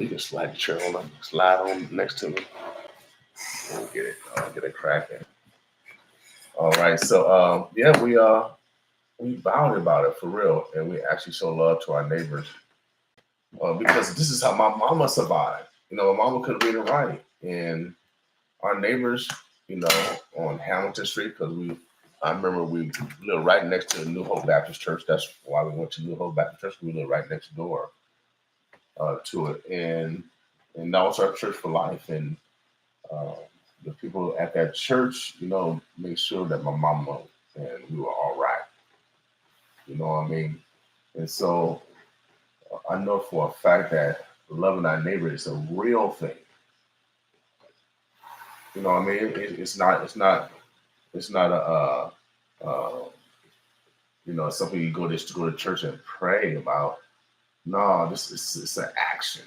You can slide the chair on, slide on next to me. And get it cracking. All right, so yeah, we bound about it for real, and we actually show love to our neighbors because this is how my mama survived. My mama couldn't read and write, and our neighbors, on Hamilton Street, because I remember we lived right next to the New Hope Baptist Church. That's why we went to New Hope Baptist Church. We lived right next door to it, and that was our church for life. And uh, the people at that church, made sure that my mama and we were all right. You know what I mean? And so I know for a fact that loving our neighbor is a real thing. You know what I mean? It's not a uh, something you go just to go to church and pray about. No, this is it's an action.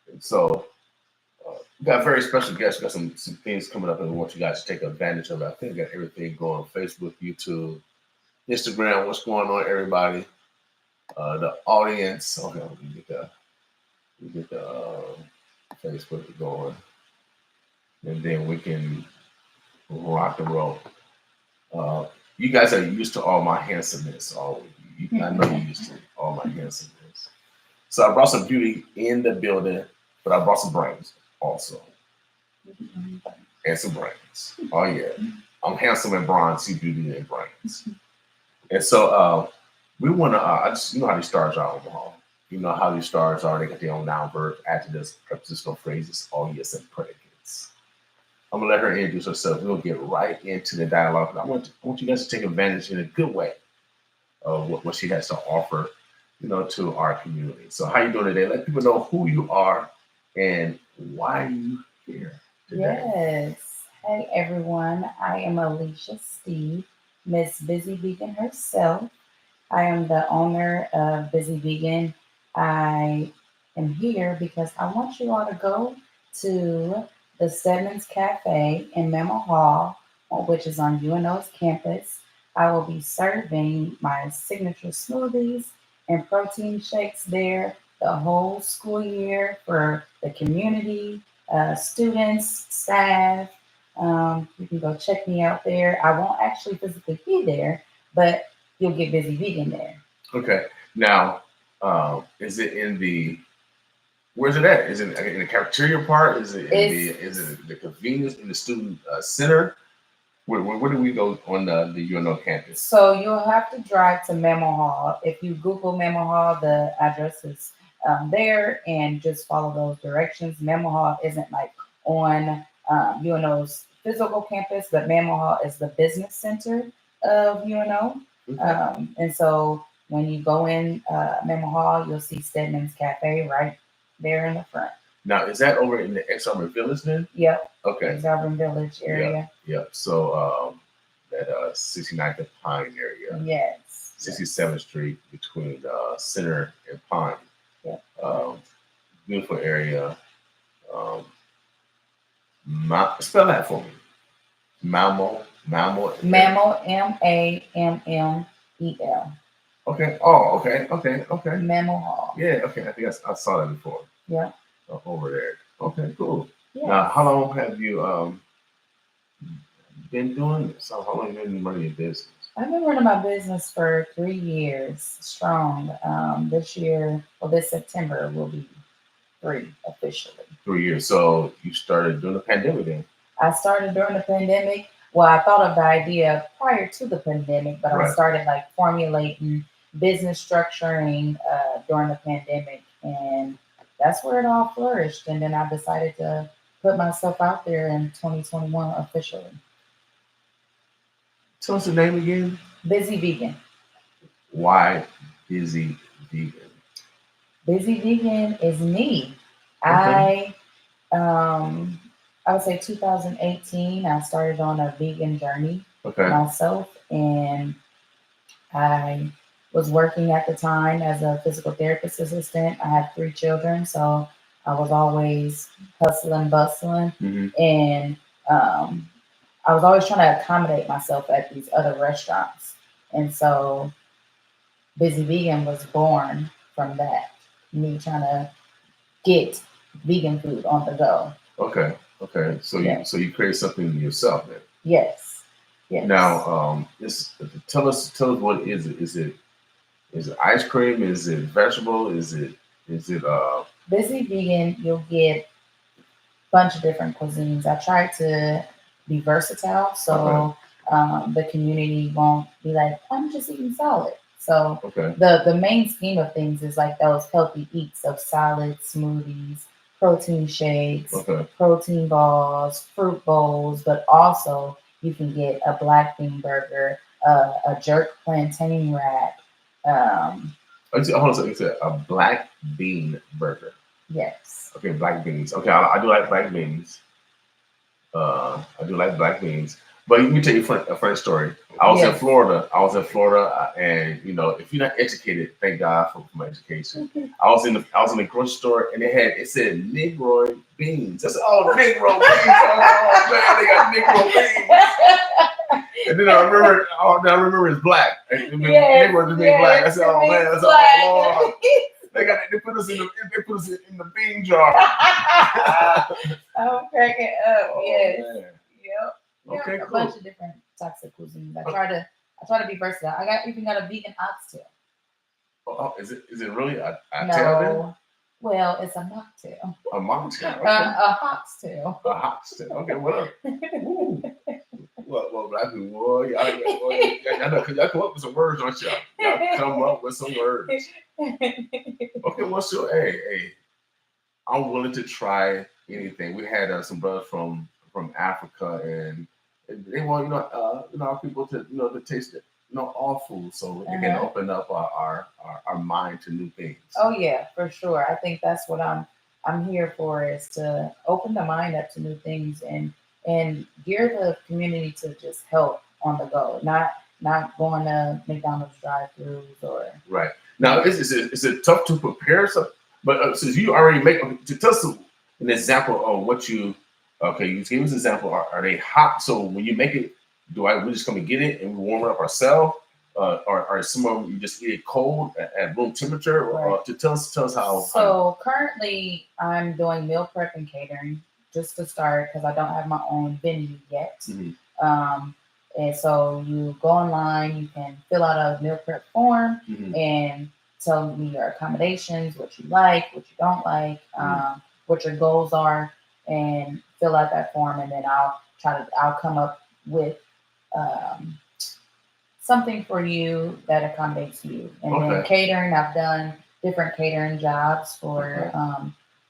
And so we got very special guests. We got some things coming up, and we want you guys to take advantage of it. I think we got everything going on Facebook, YouTube, Instagram. What's going on, everybody? The audience. Okay, we get the Facebook going, and then we can rock and roll. You guys are used to all my handsomeness. I know you're used to all my handsomeness. So I brought some beauty in the building, but I brought some brains also, and some brains. Oh yeah, I'm handsome and bronze, see beauty and brains. And so we want to. I just how these stars are on the hall. You know how these stars are. They got their own noun, verb, adjectives, prepositional phrases, all yes and predicates. I'm gonna let her introduce herself. We'll get right into the dialogue. I want you guys to take advantage in a good way of what she has to offer, to our community. So how you doing today? Let people know who you are and why you here today. Yes. Hey everyone. I am Alecia Steed, Miss Busy Vegan herself. I am the owner of Busy Vegan. I am here because I want you all to go to the Stedman's Cafe in Memo Hall, which is on UNO's campus. I will be serving my signature smoothies and protein shakes there the whole school year for the community, students, staff. You can go check me out there. I won't actually physically be there, but you'll get Busy Vegan there. Okay. Now, is it in the? Where's it at? Is it in the cafeteria part? Is it in is it the convenience in the student center? Where do we go on the UNO campus? So you'll have to drive to Memo Hall. If you Google Memo Hall, the address is there, and just follow those directions. Memo Hall isn't like on UNO's physical campus, but Memo Hall is the business center of UNO. Okay. And so when you go in Memo Hall, you'll see Stedman's Cafe right there in the front. Now, is that over in the Ex-Auburn Village then? Yep. Okay. Ex-Auburn Village area. Yep. So that 69th and Pine area. Yes. 67th Street between Center and Pine. Yep. Beautiful area. Spell that for me. Mammo, M-A-M-M-E-L. Okay. Oh, okay. Memo Hall. Yeah. Okay. I think I saw that before. Yeah. Over there. Okay. Cool. Yes. Now, how long have you been doing this? How long have you been running your business? I've been running my business for 3 years strong. This year, this September will be 3 officially. 3 years. So you started during the pandemic then? I started during the pandemic. Well, I thought of the idea prior to the pandemic, but right. I started like formulating business structuring during the pandemic, and that's where it all flourished. And then I decided to put myself out there in 2021 officially. Tell us the name again. Busy Vegan. Why Busy Vegan? Busy Vegan is me. Okay. I would say 2018, I started on a vegan journey myself, and I was working at the time as a physical therapist assistant. I had 3 children, so I was always hustling, bustling, and I was always trying to accommodate myself at these other restaurants. And so Busy Vegan was born from that. me trying to get vegan food on the go. Okay. Okay. So Yeah. you create something yourself then. Yes. Yes. Now, this tell us what is it? Is it ice cream? Is it vegetable? Is it Busy Vegan, you'll get bunch of different cuisines. I try to be versatile, okay. so the community won't be like, I'm just eating salad. So Okay. the main scheme of things is like those healthy eats of salads, smoothies, protein shakes, Okay. protein balls, fruit bowls, but also you can get a black bean burger, a jerk plantain wrap. Um, Hold on a second. You said a black bean burger. yes. Okay, black beans. Okay, I do like black beans. I do like black beans. But let me tell you a funny story. I was in Yes. Florida. And you know, if you're not educated, thank God for my education. I was in the grocery store, and it said Negroid beans. I said, oh, Negro beans. Oh man, they got Negro beans. And then I remember it's black. And Negro just means black. I said, oh man, that's all Lord. They put us in the bean jar. I'm cracking up. Oh, Yes. man. Yep. Okay, A cool. bunch of different types of cuisines. I try to be versatile. Even got a vegan oxtail. Oh, is it really a tail then? No. Well, it's a mocktail. A mocktail. Okay. A hoxtail. A hoxtail. Okay, whatever. Ooh. Well, black people, boy, y'all know, cause y'all come up with some words, don't y'all? Y'all come up with some words. Okay, well, sure. Hey, I'm willing to try anything. We had some brothers from Africa, and they want our people to to taste it, all food, so it can open up our mind to new things. Oh yeah, for sure. I think that's what I'm here for, is to open the mind up to new things and gear the community to just help on the go, not going to McDonald's drive-throughs or right. Now, is it tough to prepare something? But since you already to tell us an example of what you you gave us an example. Are they hot? So when you make it, we just come and get it and we warm it up ourselves? Or some of them you just eat it cold at room temperature? Or to tell us how. So currently I'm doing meal prep and catering just to start, because I don't have my own venue yet. Mm-hmm. And so you go online, you can fill out a meal prep form and tell me your accommodations, what you like, what you don't like, what your goals are, and fill out that form. And then I'll come up with something for you that accommodates you. And then catering, I've done different catering jobs for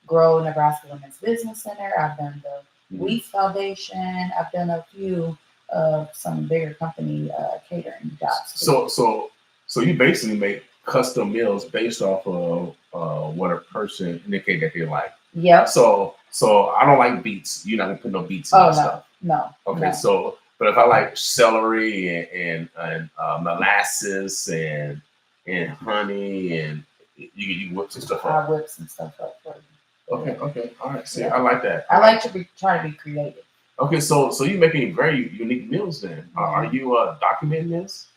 Grow Nebraska Women's Business Center. I've done the Wheat Foundation. I've done a few of some bigger company catering jobs. So you basically make custom meals based off of what a person indicate that they like. Yep. So I don't like beets. You're not gonna put no beets in my stuff. No. Okay. No. So, but if I like celery and molasses and honey and you whip some stuff up. I whip some stuff up for you. Okay. All right. See, I like that. I like to try to be creative. Okay, so you're making very unique meals then. Are you documenting this?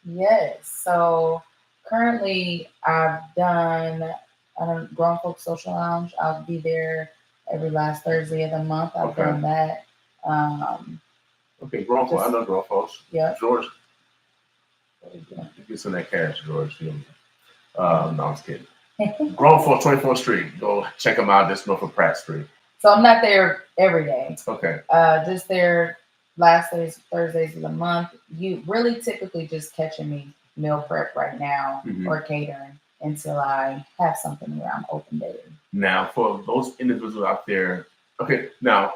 Yes. So currently I've done Grown Folks Social Lounge. I'll be there every last Thursday of the month. I've done that. Okay, Grown Folks. I know Grown Folks. Yeah. George. Get some of that cash, George. No, I'm just kidding. Grown Folks, 24th Street. Go check them out. Just north of Pratt Street. So I'm not there every day. Okay. Just there last Thursdays of the month. You really typically just catching me meal prep right now or catering until I have something where I'm open daily. Now, for those individuals out there, now,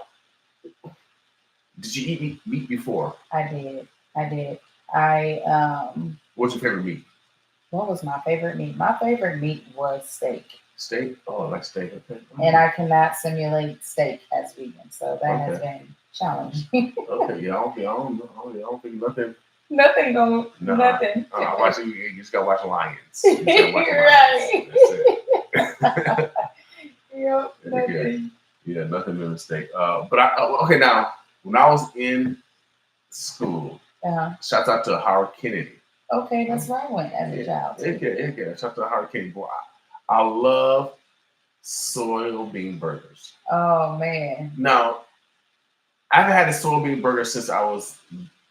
did you eat meat before? I did. What's your favorite meat? What was my favorite meat? My favorite meat was steak. Steak? Oh, I like steak. Okay. And I cannot simulate steak as vegan, so that has been challenging. Okay, yeah, I don't think nothing. Nothing. Nothing. You just gotta watch Lions. Right. That's it. Yep. Nothing. Yeah, nothing but steak. But now when I was in school, shout out to Howard Kennedy. Okay, that's where I went as a child. Yeah. Shout out to Howard Kennedy. Boy, I love soybean burgers. Oh man. Now, I've had a soybean burger since I was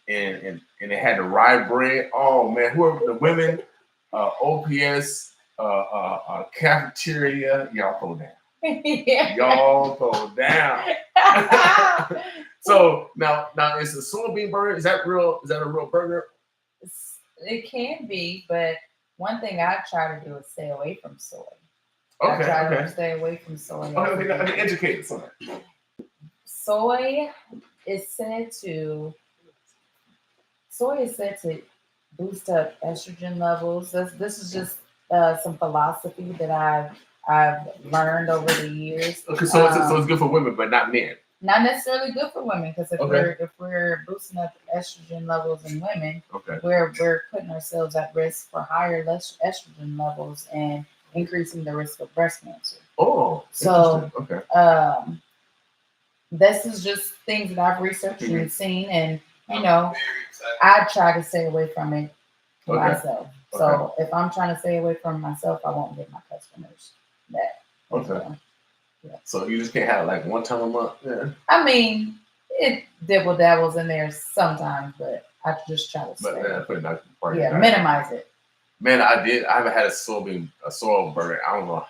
and it had the rye bread. Oh man, whoever the women, OPS, cafeteria, y'all throw down. Y'all throw down. So now is a soybean burger? Is that real? Is that a real burger? It can be, but one thing I try to do is stay away from soy. Okay, I try to stay away from soy. Okay, educate us on that. Soy is said to boost up estrogen levels. This is just some philosophy that I've learned over the years. Okay, so it's good for women, but not men. Not necessarily good for women, because if we're boosting up estrogen levels in women, we're putting ourselves at risk for higher estrogen levels and increasing the risk of breast cancer. Oh, so okay. This is just things that I've researched and seen, and I try to stay away from it myself. So if I'm trying to stay away from myself, I won't give my customers that. Okay. Yeah. So you just can't have it like one time a month. Yeah. I mean, it dabbles in there sometimes, but I just try to stay. Minimize it. Man, I haven't had a soy burger. I don't know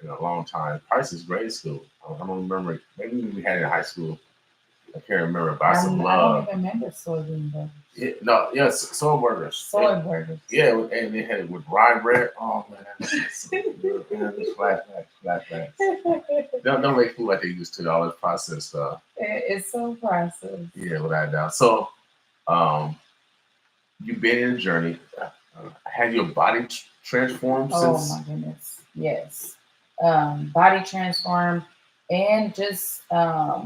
in a long time. Price is grade school. I don't remember. Maybe we had it in high school. I can't remember. But I don't even remember soybean burgers. Soy burgers. Soy burgers. Yeah, and they had it with rye bread. Oh man, that's so good. Man, flashbacks. Don't make food like they used to. All this processed stuff. It's so processed. Yeah, without a doubt. So, you've been in a journey. Had your body transformed since? Oh my goodness, yes. Body transformed, and just how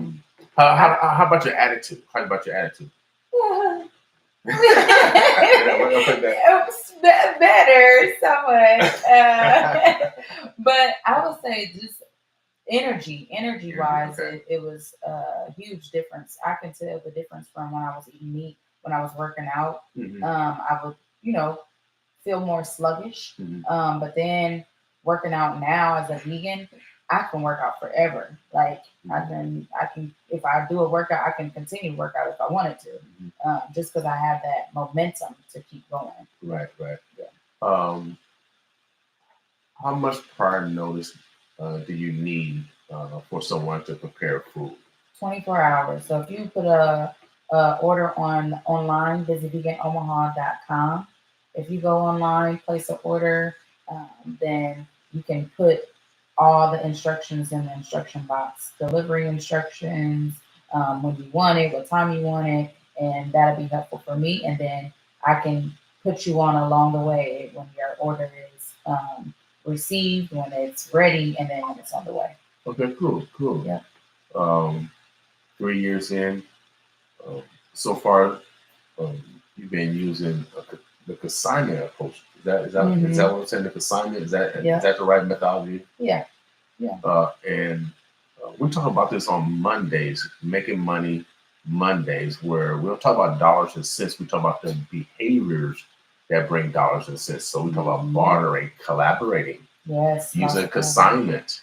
about your attitude? How about your attitude? Better, somewhat. But I would say just energy wise, it was a huge difference. I can tell the difference from when I was eating meat, when I was working out. Mm-hmm. I would, feel more sluggish. Mm-hmm. But then working out now as a vegan, I can work out forever. Like I can, if I do a workout, I can continue to work out if I wanted to, just because I have that momentum to keep going. Right. Yeah. How much prior notice do you need for someone to prepare food? 24 hours. So if you put a order online, busybeganomaha.com. If you go online, place an order, then you can put all the instructions in the instruction box, delivery instructions, when you want it, what time you want it, and that'll be helpful for me. And then I can put you on along the way when your order is received, when it's ready, and then when it's on the way. Okay, cool. Yeah. 3 years in, so far, you've been using the consignment approach. Is that what I'm saying? The consignment, is that the right methodology? Yeah. And we talk about this on Mondays, making money Mondays, where we don't talk about dollars and cents. We talk about the behaviors that bring dollars and cents. So we talk about bartering, collaborating, using consignment,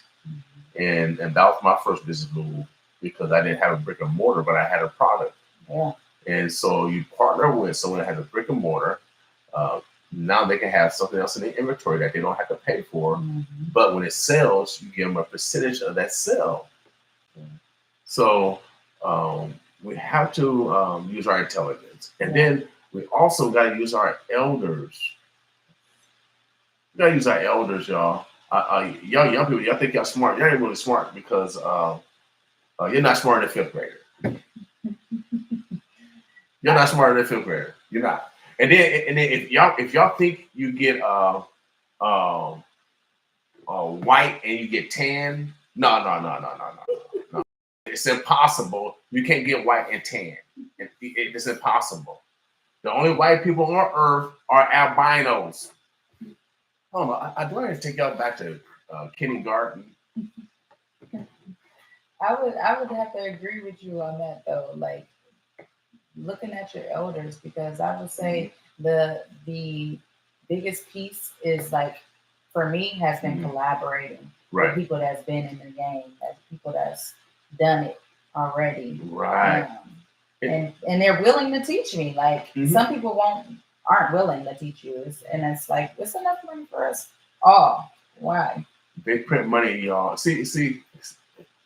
and that was my first business move, because I didn't have a brick and mortar, but I had a product. Yeah. And so you partner with someone that has a brick and mortar. Now they can have something else in the inventory that they don't have to pay for. But when it sells, you give them a percentage of that sale. So we have to use our intelligence. And then we also got to use our elders. We got to use our elders, y'all. Y'all young people, y'all think y'all smart. Y'all ain't really smart, because you're not smarter than a fifth grader. You're not smarter than a fifth grader. You're not. And then if y'all think you get white and you get tan, no. It's impossible. You can't get white and tan. It's impossible. The only white people on earth are albinos. Hold on, I do want to take y'all back to kindergarten. I would have to agree with you on that, though. Like, looking at your elders, because I would say the biggest piece is like for me has been Mhm. collaborating Right. with people that's been in the game, that's people that's done it already. Right. And they're willing to teach me. Like Mhm. some people aren't willing to teach you. And it's like, it's enough money for us all. Why? Big print money, y'all. See,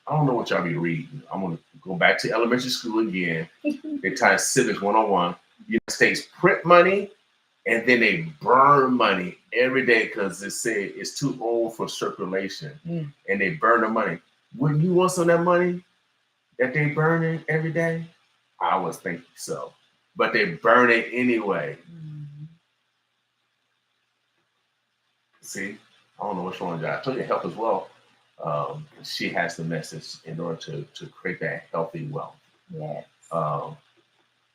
I don't know what y'all be reading. I'm gonna go back to elementary school again. They tie civics 101. United States print money, and then they burn money every day because they say it's too old for circulation, and they burn the money. Wouldn't you want some of that money that they burning every day? I was thinking so, but they burn it anyway. See, I don't know what's wrong with that. I told you help as well. She has the message in order to create that healthy wealth. Yes.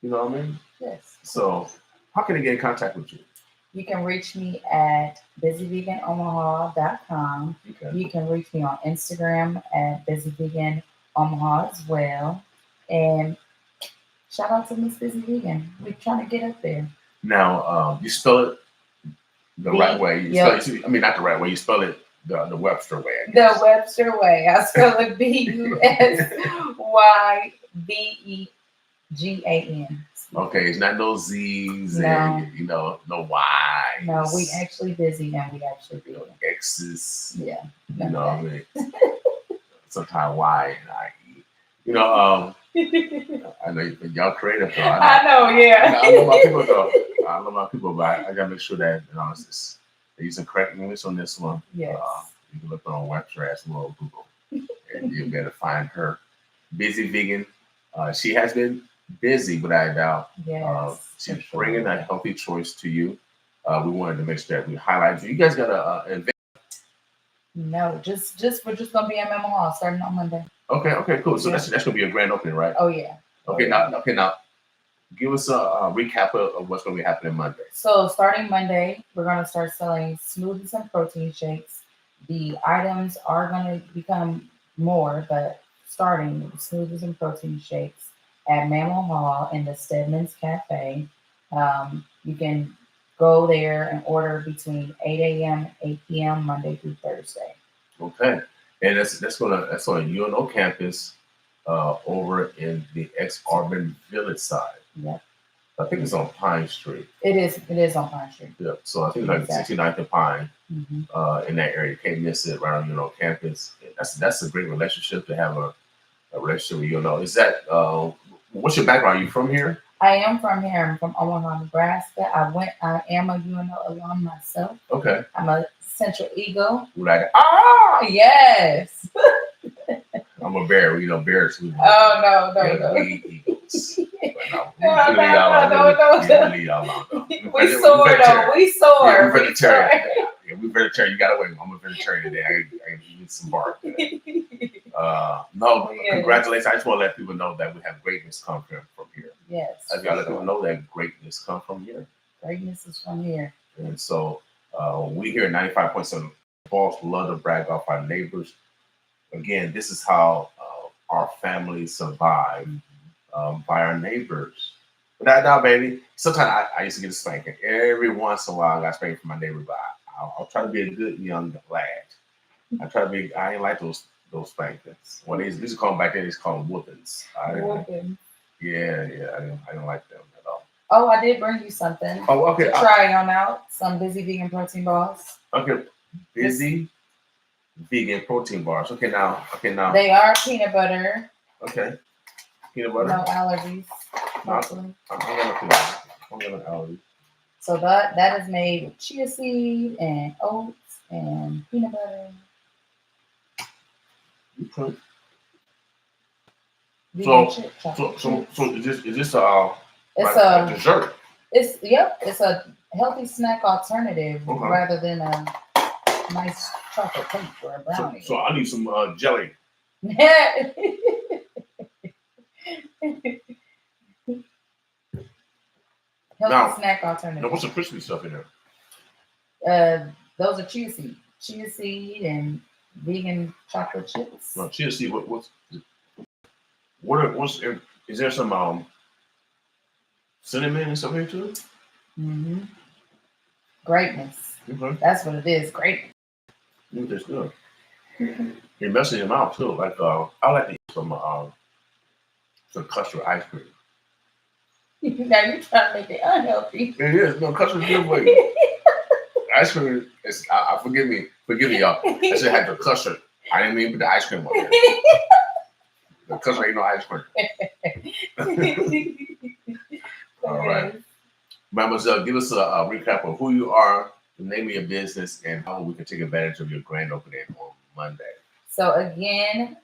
You know what I mean? Yes. So, how can they get in contact with you? You can reach me at busyveganomaha.com. Okay. You can reach me on Instagram at busyveganomaha as well. And shout out to Miss Busy Vegan. We're trying to get up there. Now, you spell it the right way. Yep. I mean, not the right way. You spell it the Webster way. The Webster way. I spell it BUSYVEGAN. Okay, it's not no Z's No. and no Y's. No, we actually busy and we actually do it. X's. Yeah. You know what I mean? Sometimes Y and IE. I know y'all creative though. I know, yeah. I know my people though. I know my people, but I gotta make sure that they're using correct English on this one. Yes. You can look on Webster as well, Google, and you'll be able to find her. Busy Vegan. She has been busy, without a doubt. Yes. She's bringing a healthy choice to you. We wanted to make sure that we highlight you. You guys got an event? No, we're just gonna be at Memo Hall starting on Monday. Okay, cool. So that's gonna be a grand opening, right? Oh yeah. Okay, now give us a recap of what's gonna be happening Monday. So starting Monday, we're gonna start selling smoothies and protein shakes. The items are gonna become more, but starting with smoothies and protein shakes at Mammal Hall in the Stedman's Cafe. You can go there and order between 8 a.m. and 8 p.m. Monday through Thursday. Okay, and that's on UNO campus, over in the ex-Auburn Village side. Yep. I think it's on Pine Street. It is on Pine Street. Yeah, so I think it's like 69th and Pine, Mm-hmm. In that area. You can't miss it right on UNO campus. That's a great relationship to have a relationship with UNO. Is that what's your background? Are you from here? I am from here. I'm from Omaha, Nebraska. I am a UNO alum myself. Okay. I'm a Central Eagle. Like, yes. I'm a bear. Bears. No. We eagles. No. We soar. We're vegetarian. Yeah, we're vegetarian. You got to wait. I'm a vegetarian today. I eat some bark. Congratulations. I just want to let people know that we have greatness come from here. Yes. I got to let people know that greatness come from here. Greatness is from here. And so we here at 95.7 Balls love to brag off our neighbors. Again, this is how our families survive, by our neighbors. But now, baby, sometimes I used to get a spanking. Every once in a while, I got spanked from my neighbor, but I'll try to be a good young lad. I ain't like those spankings. Well, these are called back then. These called whoopings. Yeah, I didn't like them at all. Oh, I did bring you something. Oh, okay. To try on out some Busy Vegan protein balls. Okay, Busy Vegan protein bars. Okay, now. They are peanut butter. Okay, peanut butter. No allergies. I'm gonna allergy. So that is made with chia seed and oats and peanut butter. Okay. So is this a dessert? It's a healthy snack alternative rather than a nice chocolate cake or a brownie. So I need some jelly. Healthy snack alternative. Now what's the crispy stuff in there? Those are chia seed and vegan chocolate chips. No, chia seed. Is there some cinnamon and stuff here too? Mm-hmm. Greatness. Okay. That's what it is. Greatness. It's good. It messes your mouth too. Like I like to eat some custard ice cream. Now you're trying to make it unhealthy. It is. No, custard's good for you. Ice cream is. Forgive me, y'all. I should have the custard. I didn't even put the ice cream on there. The custard ain't no ice cream. All right. Mademoiselle, give us a recap of who you are, the name of your business, and how we can take advantage of your grand opening on Monday. So again,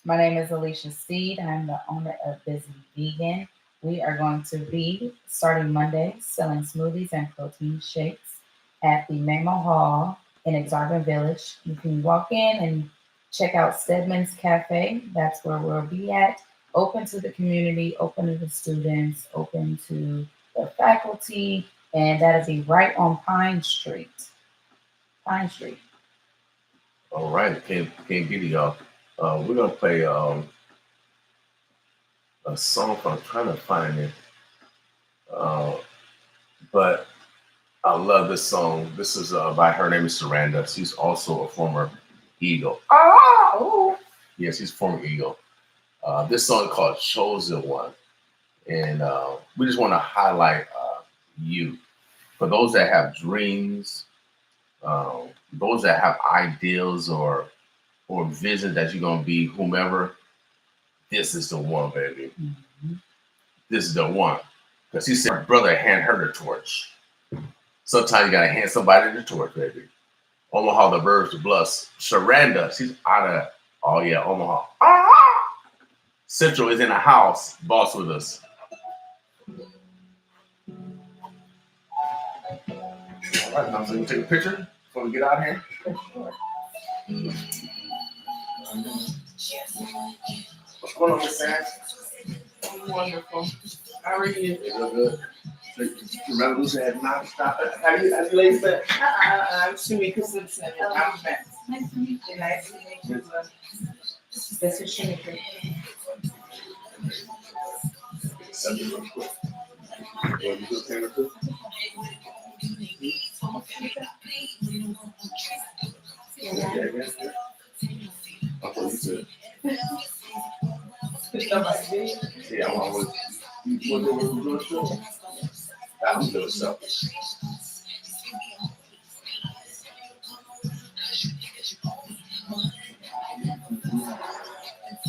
my name is Alecia Steed. I'm the owner of Busy Vegan. We are going to be starting Monday selling smoothies and protein shakes at the Mamo Hall in Exarban Village. You can walk in and check out Stedman's Cafe. That's where we'll be at. Open to the community, open to the students, open to the faculty, and that'll be right on Pine Street. Pine Street. All right, can't get it, y'all. We're gonna play a song. I'm trying to find it, but I love this song. This is by her name is Saranda. She's also a former Eagle. Oh, yes, she's a former Eagle. This song is called "Chosen One," and we just want to highlight you for those that have dreams, those that have ideals or vision that you're gonna be whomever. This is the one, baby. Mm-hmm. This is the one. Because he said, brother, hand her the torch. Sometimes you gotta hand somebody the torch, baby. Omaha, the birds, the bluffs. Sharanda, she's out of, oh yeah, Omaha. Central is in the house, boss with us. All right, now so you take a picture before we get out of here. What's going on, Miss Sam? Wonderful. How are you? Real good. Remember Lucy had not stopped. How do you ladies that? I'm Shamika Simpson. I'm back. Nice to meet you. Nice to meet you. This is Shamika. Yeah, I'm always. You want to do a show? I'm doing stuff.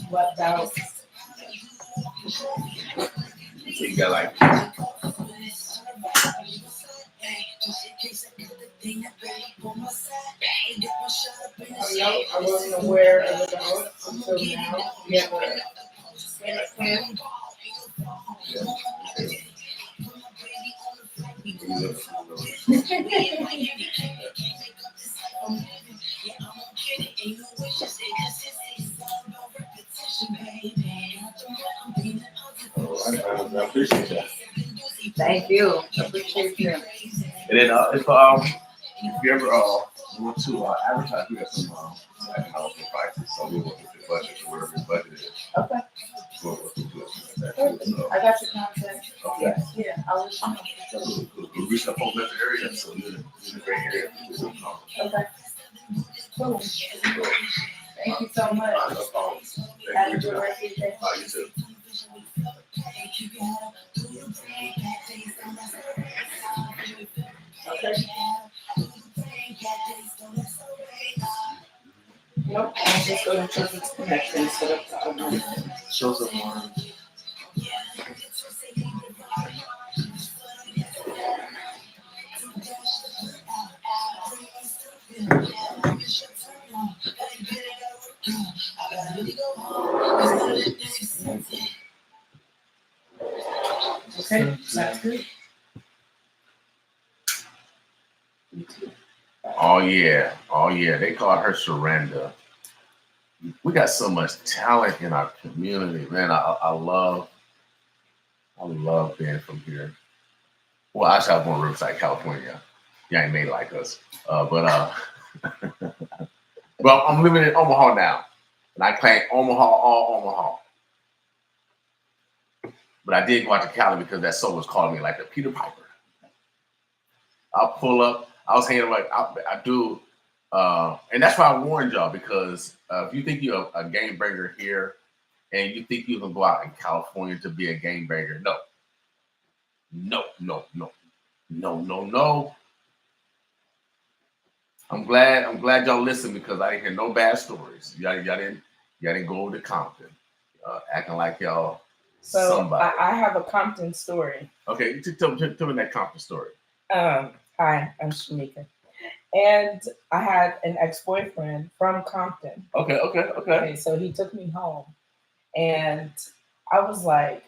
What about? So you got like. I wasn't aware of the dog until now. You have a plan? I appreciate that. Thank you. I appreciate you. And then if you ever want to advertise, we got some house prices, so we want to the budget, whatever the budget is. Okay. I got your contact. Okay. Yeah, I'll let you know. We'll reach up on that area, so you're in a great area. Okay. Cool. Thank you so much. No problem. Have a good rest of your day. You too. Okay. Nope, I'll just go to Children's Connection instead of the Shows up on. Okay, sounds good. Oh yeah. They call her Surrender. We got so much talent in our community, man. I love being from here. Well, actually, I was from Riverside, California. You ain't made like us, but well, I'm living in Omaha now, and I claim Omaha, all Omaha. But I did go out to Cali because that soul was calling me like the Peter Piper. I'll pull up. I was hanging like I do. And that's why I warned y'all because if you think you're a game banger here and you think you can go out in California to be a game banger, no, no, no, no, no, no, no. I'm glad y'all listened because I didn't hear no bad stories. Y'all didn't go over to Compton, acting like y'all So somebody. I have a Compton story. Okay, tell me that Compton story. Hi, I'm Shamika. And I had an ex-boyfriend from Compton. Okay. So he took me home. And I was like,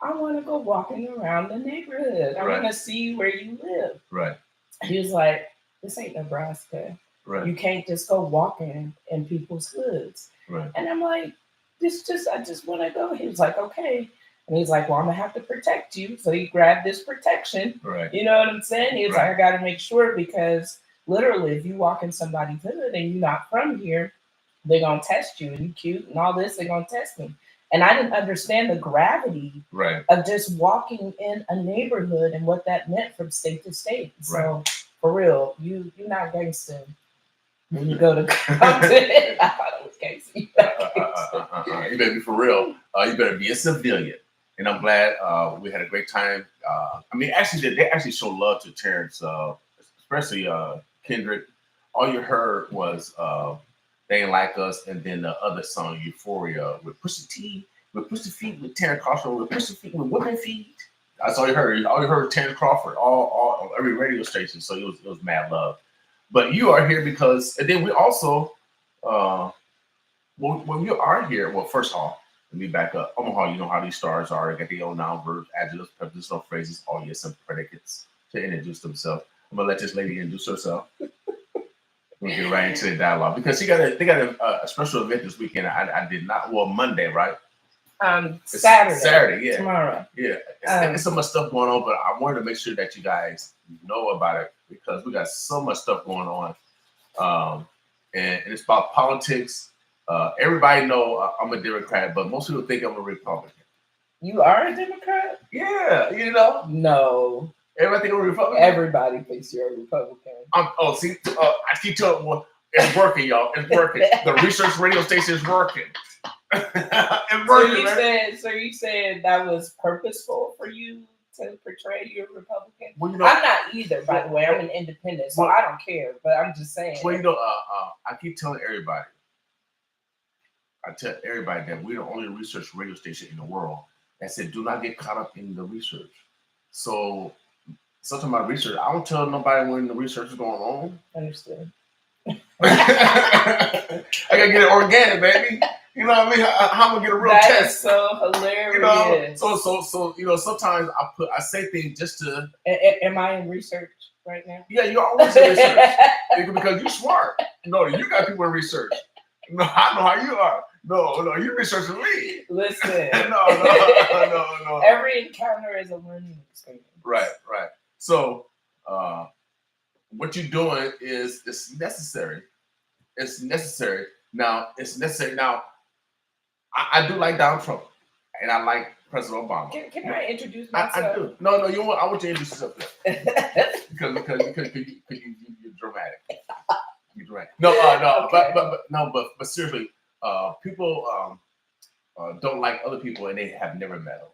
I want to go walking around the neighborhood. I Right. want to see where you live. Right. He was like, this ain't Nebraska. Right. You can't just go walking in people's hoods. Right. And I'm like, I just want to go. He was like, okay. And he's like, well, I'm going to have to protect you. So he grabbed this protection. Right. You know what I'm saying? He was like, I got to make sure because literally if you walk in somebody's hood and you're not from here, they're going to test you and you cute and all this, they're going to test me. And I didn't understand the gravity of just walking in a neighborhood and what that meant from state to state. So for real, you're not gangster when you go to Compton. I thought it was gangster. You better be for real. You better be a civilian. And I'm glad we had a great time. I mean, actually, they actually show love to Terrence, especially Kendrick. All you heard was They Ain't Like Us, and then the other song, Euphoria, with Pusha T, with Pusha Feet, with Terrence Crawford, with Pusha Feet, with Women Feet. That's all you heard. All you heard was Terrence Crawford, all on every radio station. So it was mad love. But you are here because, and then we also, when you are here, well, first off, let me back up. Omaha, you know how these stars are. They got the old noun, verbs, adjectives, prepositional phrases, all yes, and predicates to introduce themselves. I'm gonna let this lady introduce herself. We'll get right into the dialogue because they got a special event this weekend. I did not. Well, Monday, right? Saturday, yeah. Tomorrow. Yeah. It's so much stuff going on, but I wanted to make sure that you guys know about it because we got so much stuff going on. And it's about politics. Everybody know I'm a Democrat, but most people think I'm a Republican. You are a Democrat? Yeah, you know. No. Everybody think I'm a Republican? Everybody thinks you're a Republican. I keep telling you, it's working, y'all. It's working. The research radio station is working. It's working, so you said that was purposeful for you to portray you're a Republican? Well, you know, I'm not either, by the way. I'm an independent, so I don't care. But I'm just saying. Well, you know, I keep telling everybody. I tell everybody that we're the only research radio station in the world that said do not get caught up in the research. So something about research, I don't tell nobody when the research is going on. Understood. I gotta get it organic, baby. You know what I mean? How am I gonna get a real test? That is so hilarious. You know, so you know, sometimes I say things just to. Am I in research right now? Yeah, you're always in research because you're smart. No, you got people in research. No, I know how you are. No, you researching me. Listen. No. Every encounter is a learning experience. Right. So, what you're doing is it's necessary. It's necessary. Now, I do like Donald Trump, and I like President Obama. Can I introduce myself? I do. No, I want you to introduce yourself because you're dramatic. You're dramatic. No, okay. but seriously, people don't like other people, and they have never met him.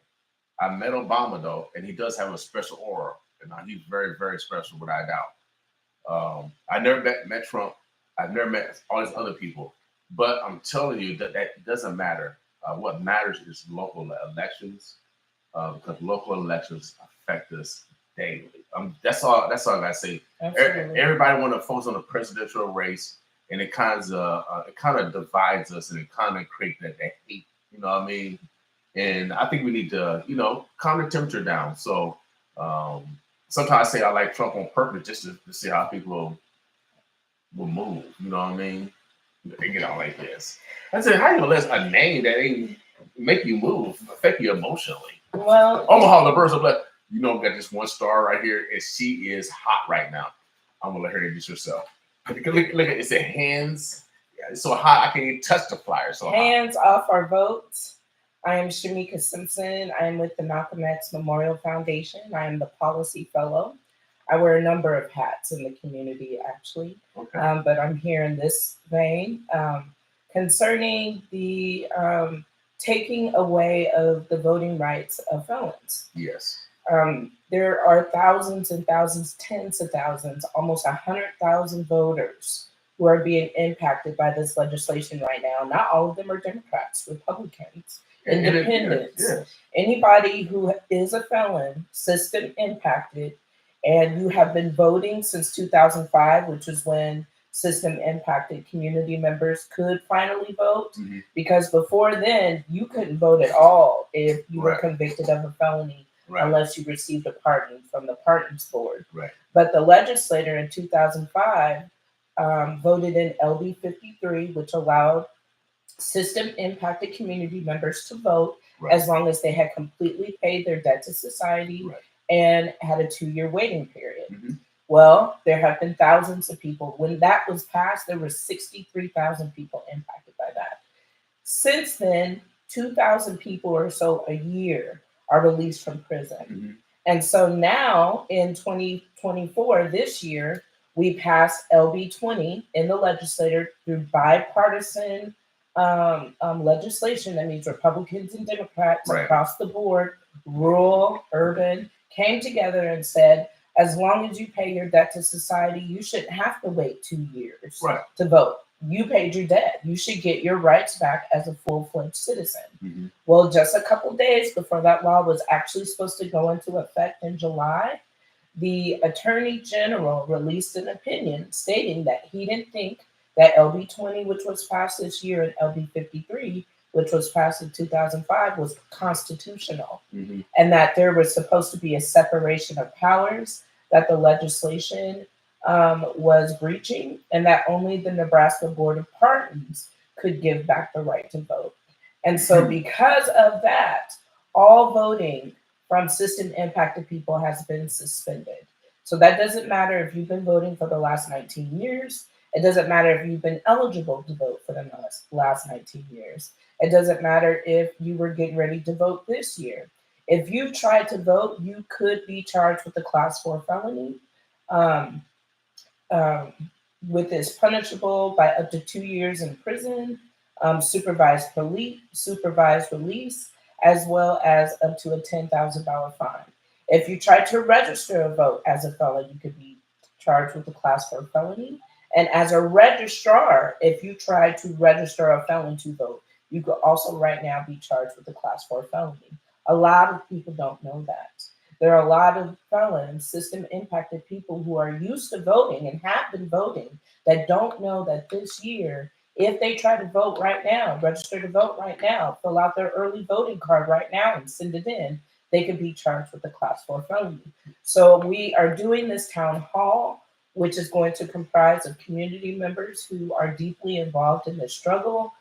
I met Obama though, and he does have a special aura, and he's very, very special, without a doubt. I never met Trump. I've never met all these other people. But I'm telling you that doesn't matter. What matters is local elections, because local elections affect us daily. That's all I gotta say. Everybody want to focus on the presidential race, and it kind of divides us, and it kind of creates that hate. You know what I mean? And I think we need to, calm the temperature down. So sometimes I say I like Trump on purpose just to see how people will move. You know what I mean? They get all like this. I said, how you gonna let a name that ain't make you move affect you emotionally? Well, Omaha, the birds of blood. We got this one star right here, and she is hot right now. I'm gonna let her introduce herself. Look at it. Said hands. Yeah, it's so hot I can't even touch the flyer. So hands off our votes. I am Shamika Simpson. I am with the Malcolm X Memorial Foundation. I am the policy fellow. I wear a number of hats in the community, actually, Okay. but I'm here in this vein concerning the taking away of the voting rights of felons. Yes. There are thousands and thousands, tens of thousands, almost 100,000 voters who are being impacted by this legislation right now. Not all of them are Democrats, Republicans, independents. Yes. Anybody who is a felon, system impacted, and you have been voting since 2005, which is when system impacted community members could finally vote. Mm-hmm. Because before then, you couldn't vote at all if you were Right. convicted of a felony. Right. Unless you received a pardon from the Pardons Board. Right. But the legislator in 2005 voted in LB 53, which allowed system impacted community members to vote Right. as long as they had completely paid their debt to society Right. and had a 2-year waiting period. Mm-hmm. Well, there have been thousands of people. When that was passed, there were 63,000 people impacted by that. Since then, 2,000 people or so a year are released from prison. Mm-hmm. And so now in 2024, this year, we passed LB 20 in the legislature through bipartisan legislation. That means Republicans and Democrats Right. across the board, rural, urban, came together and said, as long as you pay your debt to society, you shouldn't have to wait 2 years Right. to vote. You paid your debt. You should get your rights back as a full-fledged citizen. Mm-hmm. Well, just a couple days before that law was actually supposed to go into effect in July, the Attorney General released an opinion stating that he didn't think that LB 20, which was passed this year, and LB 53, which was passed in 2005, was constitutional. Mm-hmm. And that there was supposed to be a separation of powers, that the legislation was breaching, and that only the Nebraska Board of Pardons could give back the right to vote. And so because of that, all voting from system impacted people has been suspended. So that doesn't matter if you've been voting for the last 19 years. It doesn't matter if you've been eligible to vote for the last 19 years. It doesn't matter if you were getting ready to vote this year. If you tried to vote, you could be charged with a Class 4 felony, with is punishable by up to 2 years in prison, supervised release, as well as up to a $10,000 fine. If you try to register a vote as a felon, you could be charged with a Class 4 felony. And as a registrar, if you try to register a felon to vote, you could also right now be charged with a Class 4 felony. A lot of people don't know that. There are a lot of felons, system impacted people who are used to voting and have been voting that don't know that this year, if they try to vote right now, register to vote right now, fill out their early voting card right now and send it in, they could be charged with a Class 4 felony. So we are doing this town hall, which is going to comprise of community members who are deeply involved in this struggle,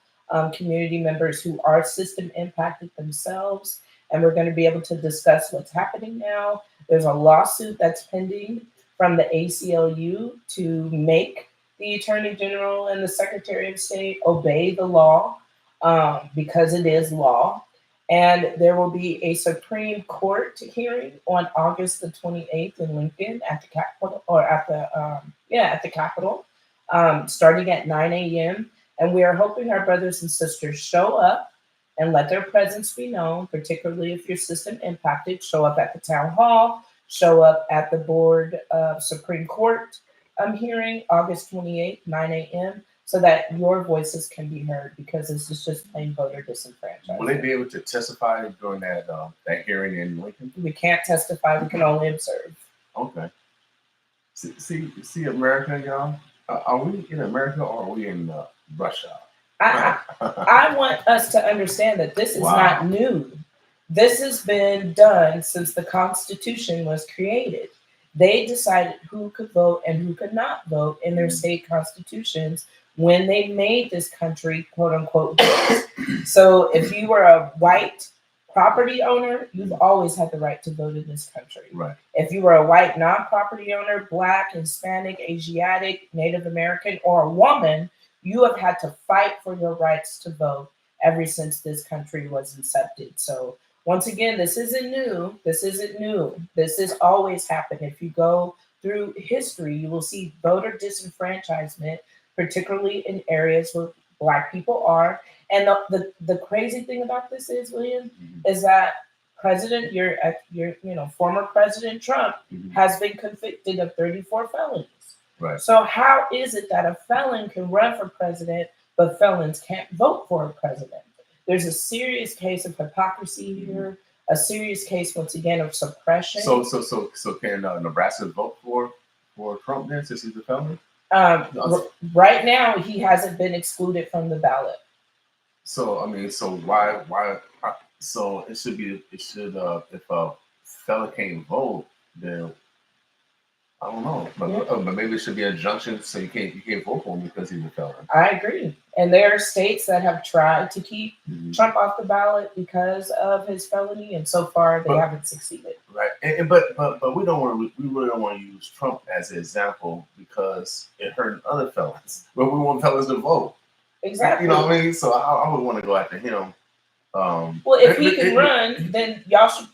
community members who are system impacted themselves, and we're going to be able to discuss what's happening now. There's a lawsuit that's pending from the ACLU to make the Attorney General and the Secretary of State obey the law, because it is law. And there will be a Supreme Court hearing on August the 28th in Lincoln at the Capitol, or at the Capitol, starting at 9 a.m. And we are hoping our brothers and sisters show up and let their presence be known, particularly if you're system impacted. Show up at the town hall, show up at the board Supreme Court hearing August 28th, 9 a.m., so that your voices can be heard, because this is just plain voter disenfranchisement. Will they be able to testify during that hearing in Lincoln? We can't testify, we can only observe. Okay. See, America, y'all? Are we in America or are we in Russia? I want us to understand that this is Wow. not new. This has been done since the Constitution was created. They decided who could vote and who could not vote in their state constitutions when they made this country, quote unquote, vote. So if you were a white property owner, you've always had the right to vote in this country. Right. If you were a white non-property owner, Black, Hispanic, Asiatic, Native American, or a woman, you have had to fight for your rights to vote ever since this country was incepted. So once again, this isn't new. This has always happened. If you go through history, you will see voter disenfranchisement, particularly in areas where Black people are. And the crazy thing about this is, William, is that former President Trump has been convicted of 34 felonies. Right. So how is it that a felon can run for president, but felons can't vote for a president? There's a serious case of hypocrisy here, a serious case once again of suppression. So can Nebraska vote for Trump then, since he's a felon? Right now, he hasn't been excluded from the ballot. So why? So it should if a fella can't vote, then I don't know, but maybe it should be an injunction so you can't vote for him because he's a felon. I agree, and there are states that have tried to keep Trump off the ballot because of his felony, and so far they haven't succeeded. Right, but we really don't want to use Trump as an example because it hurt other felons. But we want felons to vote. Exactly. You know what I mean? So I would want to go after him. Well, if he can run, then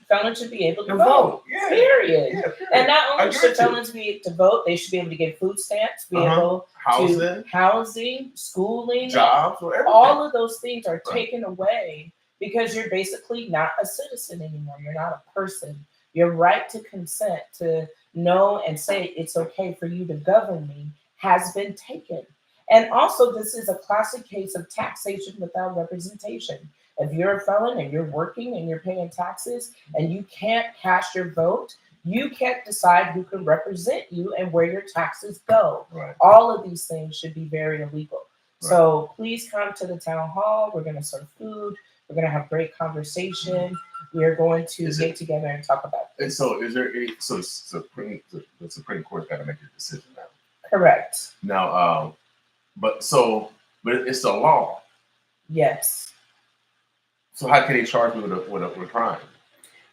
felons should be able to vote. Yeah. Period. Yeah, period. And not only should felons be able to vote, they should be able to get food stamps, be able to housing, schooling, jobs, or everything. All of those things are taken away because you're basically not a citizen anymore. You're not a person. Your right to consent, to know and say it's okay for you to govern me, has been taken. And also, this is a classic case of taxation without representation. If you're a felon and you're working and you're paying taxes and you can't cast your vote, you can't decide who can represent you and where your taxes go. Right. All of these things should be very illegal. Right. So please come to the town hall. We're going to serve food. We're going to have great conversation. We are going to get together and talk about this. And so is there the Supreme Court's got to make a decision now? Correct. Now, but it's a law. Yes. So how can they charge me with a crime?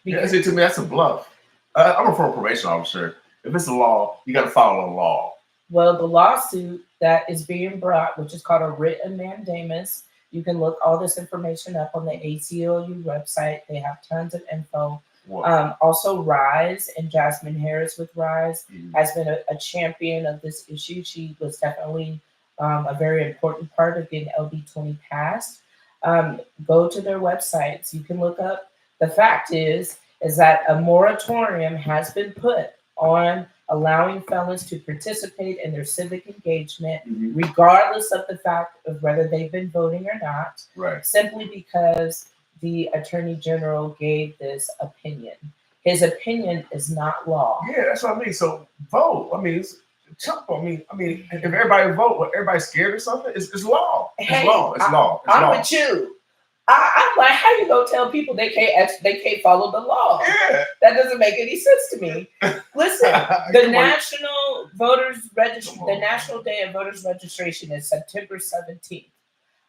Because to me, that's a bluff. I'm a former probation officer. If it's a law, you got to follow the law. Well, the lawsuit that is being brought, which is called a writ of mandamus, you can look all this information up on the ACLU website. They have tons of info. Also, Rise and Jasmine Harris with Rise has been a champion of this issue. She was definitely a very important part of getting LB 20 passed. Go to their websites. You can look up. The fact is that a moratorium has been put on allowing felons to participate in their civic engagement, regardless of the fact of whether they've been voting or not, simply because the Attorney General gave this opinion. His opinion is not law. Yeah, that's what I mean. So vote. I mean, it's Trump. I mean, if everybody vote, what, everybody's scared or something? It's law. It's law. It's law. It's I'm law. with you. I'm like, how you gonna tell people they can't follow the law? Yeah, that doesn't make any sense to me. Listen, the National Day of Voters Registration is September 17th.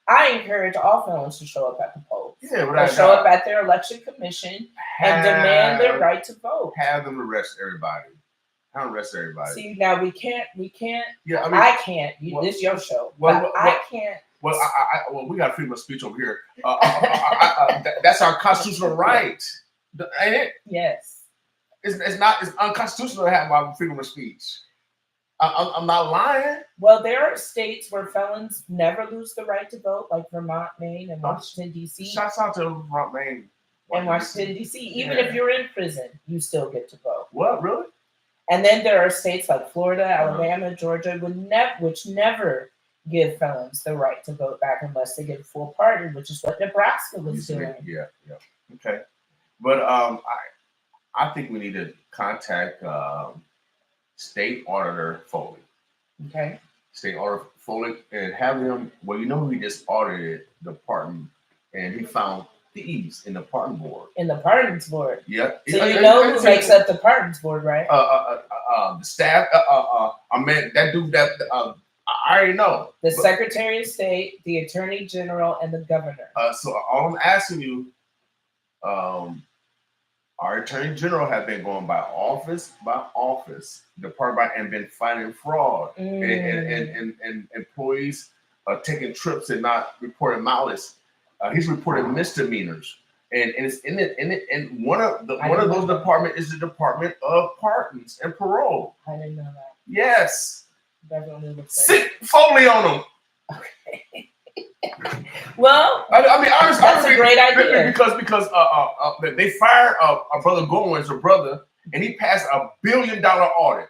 I encourage all felons to show up at the polls. Yeah, but show up at their election commission and demand their right to vote. Have them arrest everybody. Have them arrest everybody. See, now we can't. Yeah, I can't. This is your show. I can't. Well, we got freedom of speech over here. That's our constitutional right, ain't it? Yes. It's not. It's unconstitutional to have my freedom of speech. I'm not lying. Well, there are states where felons never lose the right to vote, like Vermont, Maine, and Washington, D.C. Shouts out to Vermont, Maine, and Washington, D.C. Even if you're in prison, you still get to vote. What, really? And then there are states like Florida, Alabama, Georgia, which never give felons the right to vote back unless they get a full pardon, which is what Nebraska was doing. Yeah. Okay. But I think we need to contact State Auditor Foley. Okay. State Auditor Foley and have him. Well, we just audited the pardon, and he found thieves in the pardon board. In the pardons board. Yeah. So who makes up the pardons board, right? The staff. I mean that dude. That I already know. The Secretary of State, the Attorney General, and the Governor. So all I'm asking you, our Attorney General has been going by office, department, and been fighting fraud and employees taking trips and not reporting malice. He's reporting misdemeanors, and it's in it, and one of those departments is the Department of Pardons and Parole. I didn't know that. Yes. Definitely looks Sick Foley on them. Okay. Well, I mean, honestly, that's a great idea. Because they fired our brother Goins, a brother, and he passed $1 billion audit,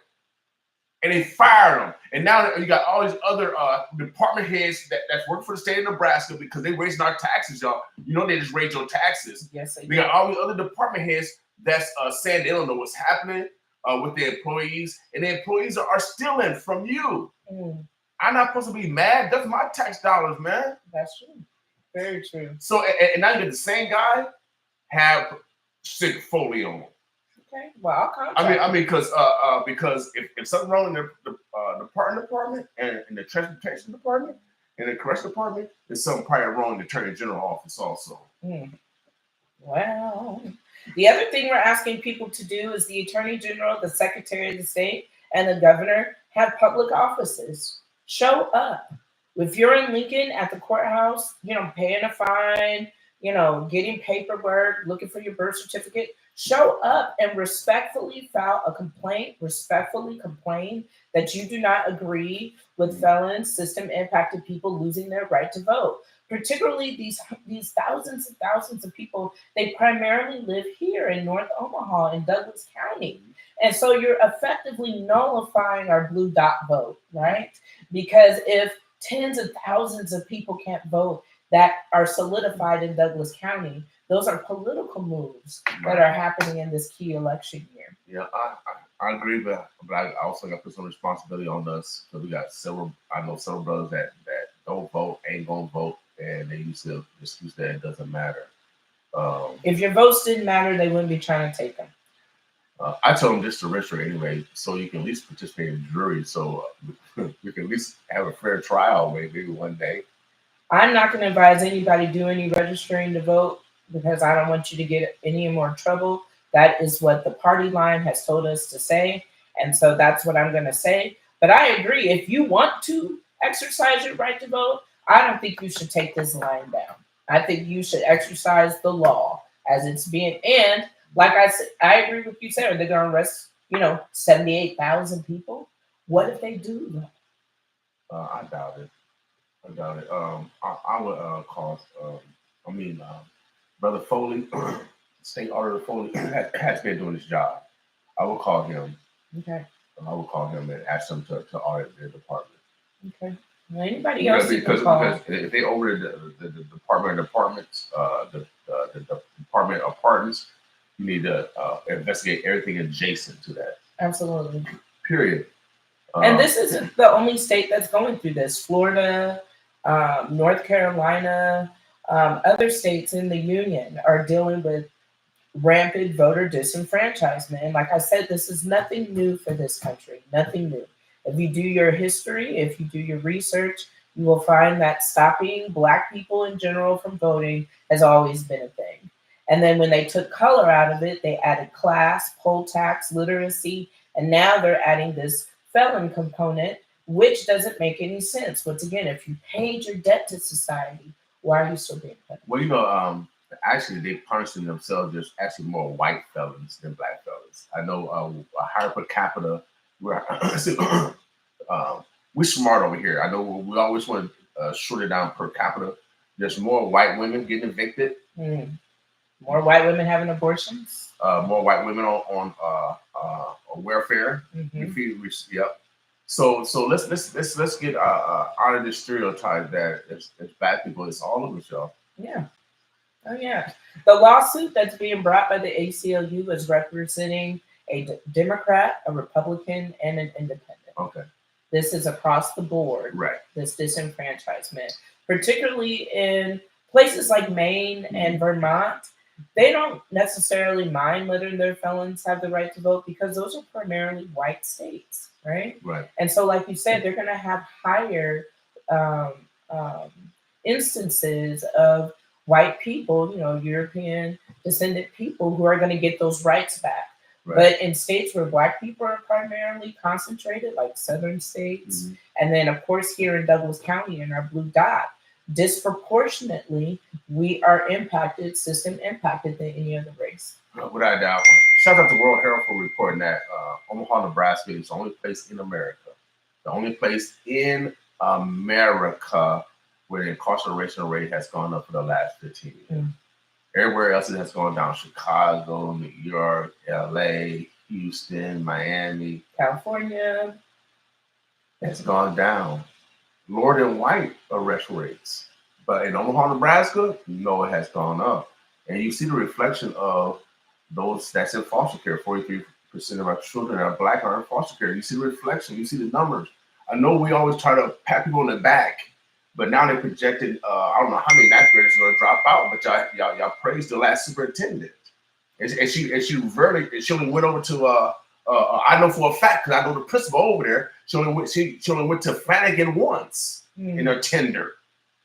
and they fired him. And now you got all these other department heads that's working for the state of Nebraska because they raising our taxes, y'all. You know they just raise your taxes. Yes, We got all these other department heads that's saying they don't know what's happening with their employees, and the employees are stealing from you. I'm not supposed to be mad. That's my tax dollars, man. That's true. Very true. So, and now you get the same guy have sick Foley on him. Okay. Well, I'll contact. I mean, because if something wrong in the department and in the transportation department and the correction department, there's something probably wrong in the attorney general office also. Well, the other thing we're asking people to do is the attorney general, the secretary of the state, and the governor have public offices. Show up. If you're in Lincoln at the courthouse, paying a fine, getting paperwork, looking for your birth certificate, show up and respectfully file a complaint, respectfully complain that you do not agree with felons, system impacted people losing their right to vote. Particularly these thousands and thousands of people, they primarily live here in North Omaha in Douglas County. And so you're effectively nullifying our blue dot vote, right? Because if tens of thousands of people can't vote that are solidified in Douglas County, those are political moves that are happening in this key election year. Yeah, I agree, but I also got to put some responsibility on us because we got several brothers that don't vote, ain't gonna vote, and they use the excuse that it doesn't matter. If your votes didn't matter, they wouldn't be trying to take them. I told them just to register anyway, so you can at least participate in the jury, so we can at least have a fair trial maybe one day. I'm not going to advise anybody do any registering to vote because I don't want you to get any more trouble. That is what the party line has told us to say, and so that's what I'm going to say. But I agree, if you want to exercise your right to vote, I don't think you should take this line down. I think you should exercise the law as it's being, and like I said, I agree with you, Sarah. They're going to arrest, 78,000 people. What if they do? I doubt it. I would call. Brother Foley, State Auditor Foley has been doing his job. I will call him. Okay. I will call him and ask him to audit their department. Okay. Well, anybody else? Because if they over the Department of Departments, the Department of Pardons, you need to investigate everything adjacent to that. Absolutely. Period. And this isn't the only state that's going through this. Florida, North Carolina, other states in the union are dealing with rampant voter disenfranchisement. And like I said, this is nothing new for this country. Nothing new. If you do your history, if you do your research, you will find that stopping Black people in general from voting has always been a thing. And then when they took color out of it, they added class, poll tax, literacy, and now they're adding this felon component, which doesn't make any sense. Once again, if you paid your debt to society, why are you still being punished? Well, actually, they punishing themselves. There's actually more white felons than Black felons. I know a higher per capita. We're smart over here. I know we always want to short it down per capita. There's more white women getting evicted. More white women having abortions. More white women on welfare. Yep. So let's get out of this stereotype that it's Black people. It's all of us, y'all. Yeah. Oh yeah. The lawsuit that's being brought by the ACLU is representing a Democrat, a Republican, and an independent. Okay. This is across the board. Right. This disenfranchisement, particularly in places like Maine and Vermont. They don't necessarily mind letting their felons have the right to vote because those are primarily white states, right? Right. And so, like you said, they're going to have higher instances of white people, European descendant people who are going to get those rights back. Right. But in states where Black people are primarily concentrated, like southern states, and then, of course, here in Douglas County in our blue dot, disproportionately we are impacted, system impacted than any other race. Without a doubt. Shout out to World Herald for reporting that Omaha, Nebraska is the only place in America, the only place in America where the incarceration rate has gone up for the last 15 years. Everywhere else it has gone down. Chicago, New York, LA, Houston, Miami. California has gone down. Lower than white arrest rates. But in Omaha, Nebraska, no, it has gone up. And you see the reflection of those that's in foster care. 43% of our children are Black are in foster care. You see the reflection, you see the numbers. I know we always try to pat people on the back, but now they projected, I don't know how many ninth graders are going to drop out, but y'all praised the last superintendent. And she only went over to, I know for a fact, because I know the principal over there, she only went to Flanagan once in her tender.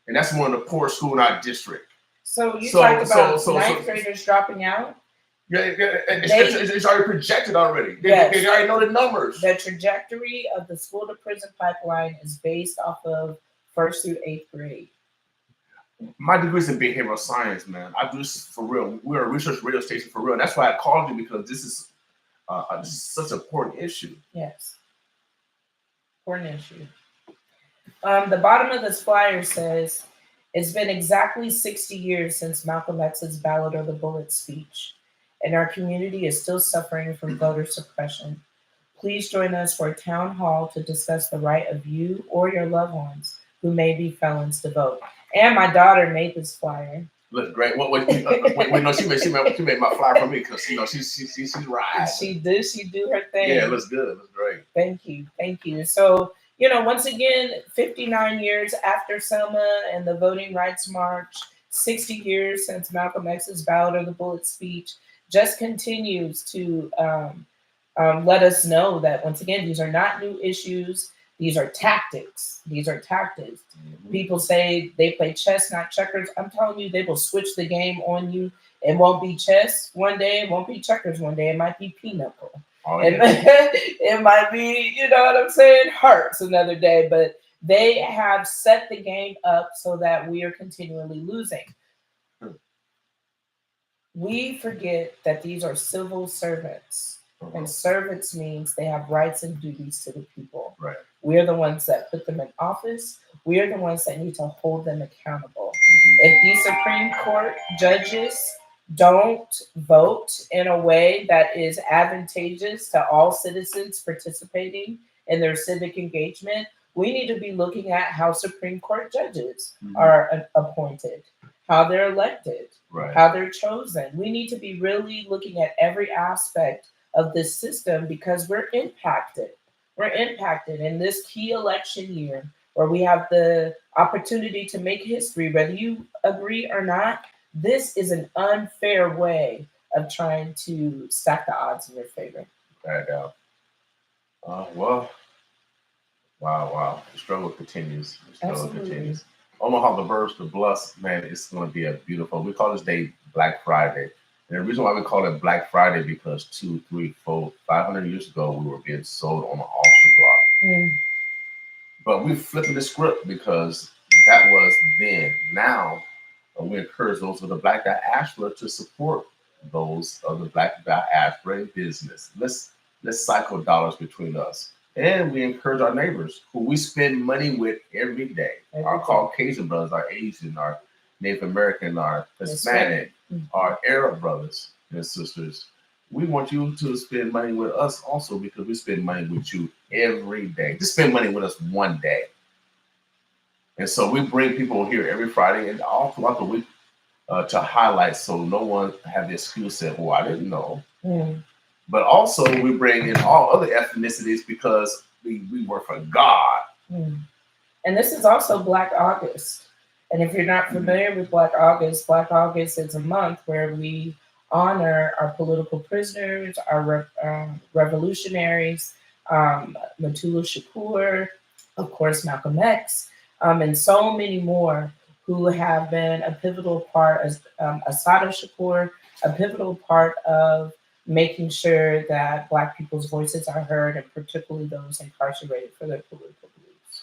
And that's one of the poorest schools in our district. So you talked about ninth graders dropping out? Yeah, it's already projected already. They already know the numbers. The trajectory of the school to prison pipeline is based off of 1st through 8th grade. My degree is in behavioral science, man. I do this for real. We're a research radio station for real. And that's why I called you, because this is such an important issue. Yes. Important issue. The bottom of this flyer says, it's been exactly 60 years since Malcolm X's Ballot or the Bullet speech, and our community is still suffering from voter suppression. Please join us for a town hall to discuss the right of you or your loved ones who may be felons to vote. And my daughter made this flyer. Looks great. Wait, no, she made my flyer for me, because she's right. She do her thing. Yeah, it looks good. It looks great. Thank you. So, once again, 59 years after Selma and the Voting Rights March, 60 years since Malcolm X's Ballot or the Bullet speech, just continues to let us know that, once again, these are not new issues. These are tactics. Mm-hmm. People say they play chess, not checkers. I'm telling you, they will switch the game on you. It won't be chess one day. It won't be checkers one day. It might be pinochle. Oh, yeah. It might be, you know what I'm saying, hearts another day. But they have set the game up so that we are continually losing. We forget that these are civil servants. And servants means they have rights and duties to the people. Right. We are the ones that put them in office. We are the ones that need to hold them accountable. Mm-hmm. If these Supreme Court judges don't vote in a way that is advantageous to all citizens participating in their civic engagement, we need to be looking at how Supreme Court judges are appointed, how they're elected, how they're chosen. We need to be really looking at every aspect of this system, because we're impacted. We're impacted in this key election year where we have the opportunity to make history, whether you agree or not. This is an unfair way of trying to stack the odds in your favor. Wow. The struggle continues. Continues. Omaha, the Birds, the Bluffs, man, it's going to be a beautiful. We call this day Black Friday. And the reason why we call it Black Friday, because 200, 300, 400, 500 years ago, we were being sold on an auction block. But we're flipping the script, because that was then. Now, we encourage those of the Black diaspora to support those of the Black diaspora in business. Let's cycle dollars between us. And we encourage our neighbors who we spend money with every day. Our Caucasian brothers, our Asian, our Native American, our Hispanic, our Arab brothers and sisters. We want you to spend money with us also, because we spend money with you every day. Just spend money with us one day. And so we bring people here every Friday and all throughout the week to highlight, so no one have the excuse that, well, I didn't know. But also we bring in all other ethnicities, because we work for God. And this is also Black August. And if you're not familiar with Black August is a month where we honor our political prisoners, our revolutionaries, Matula Shakur, of course, Malcolm X, and so many more who have been a pivotal part, as Assata Shakur, a pivotal part of making sure that Black people's voices are heard, and particularly those incarcerated for their political beliefs.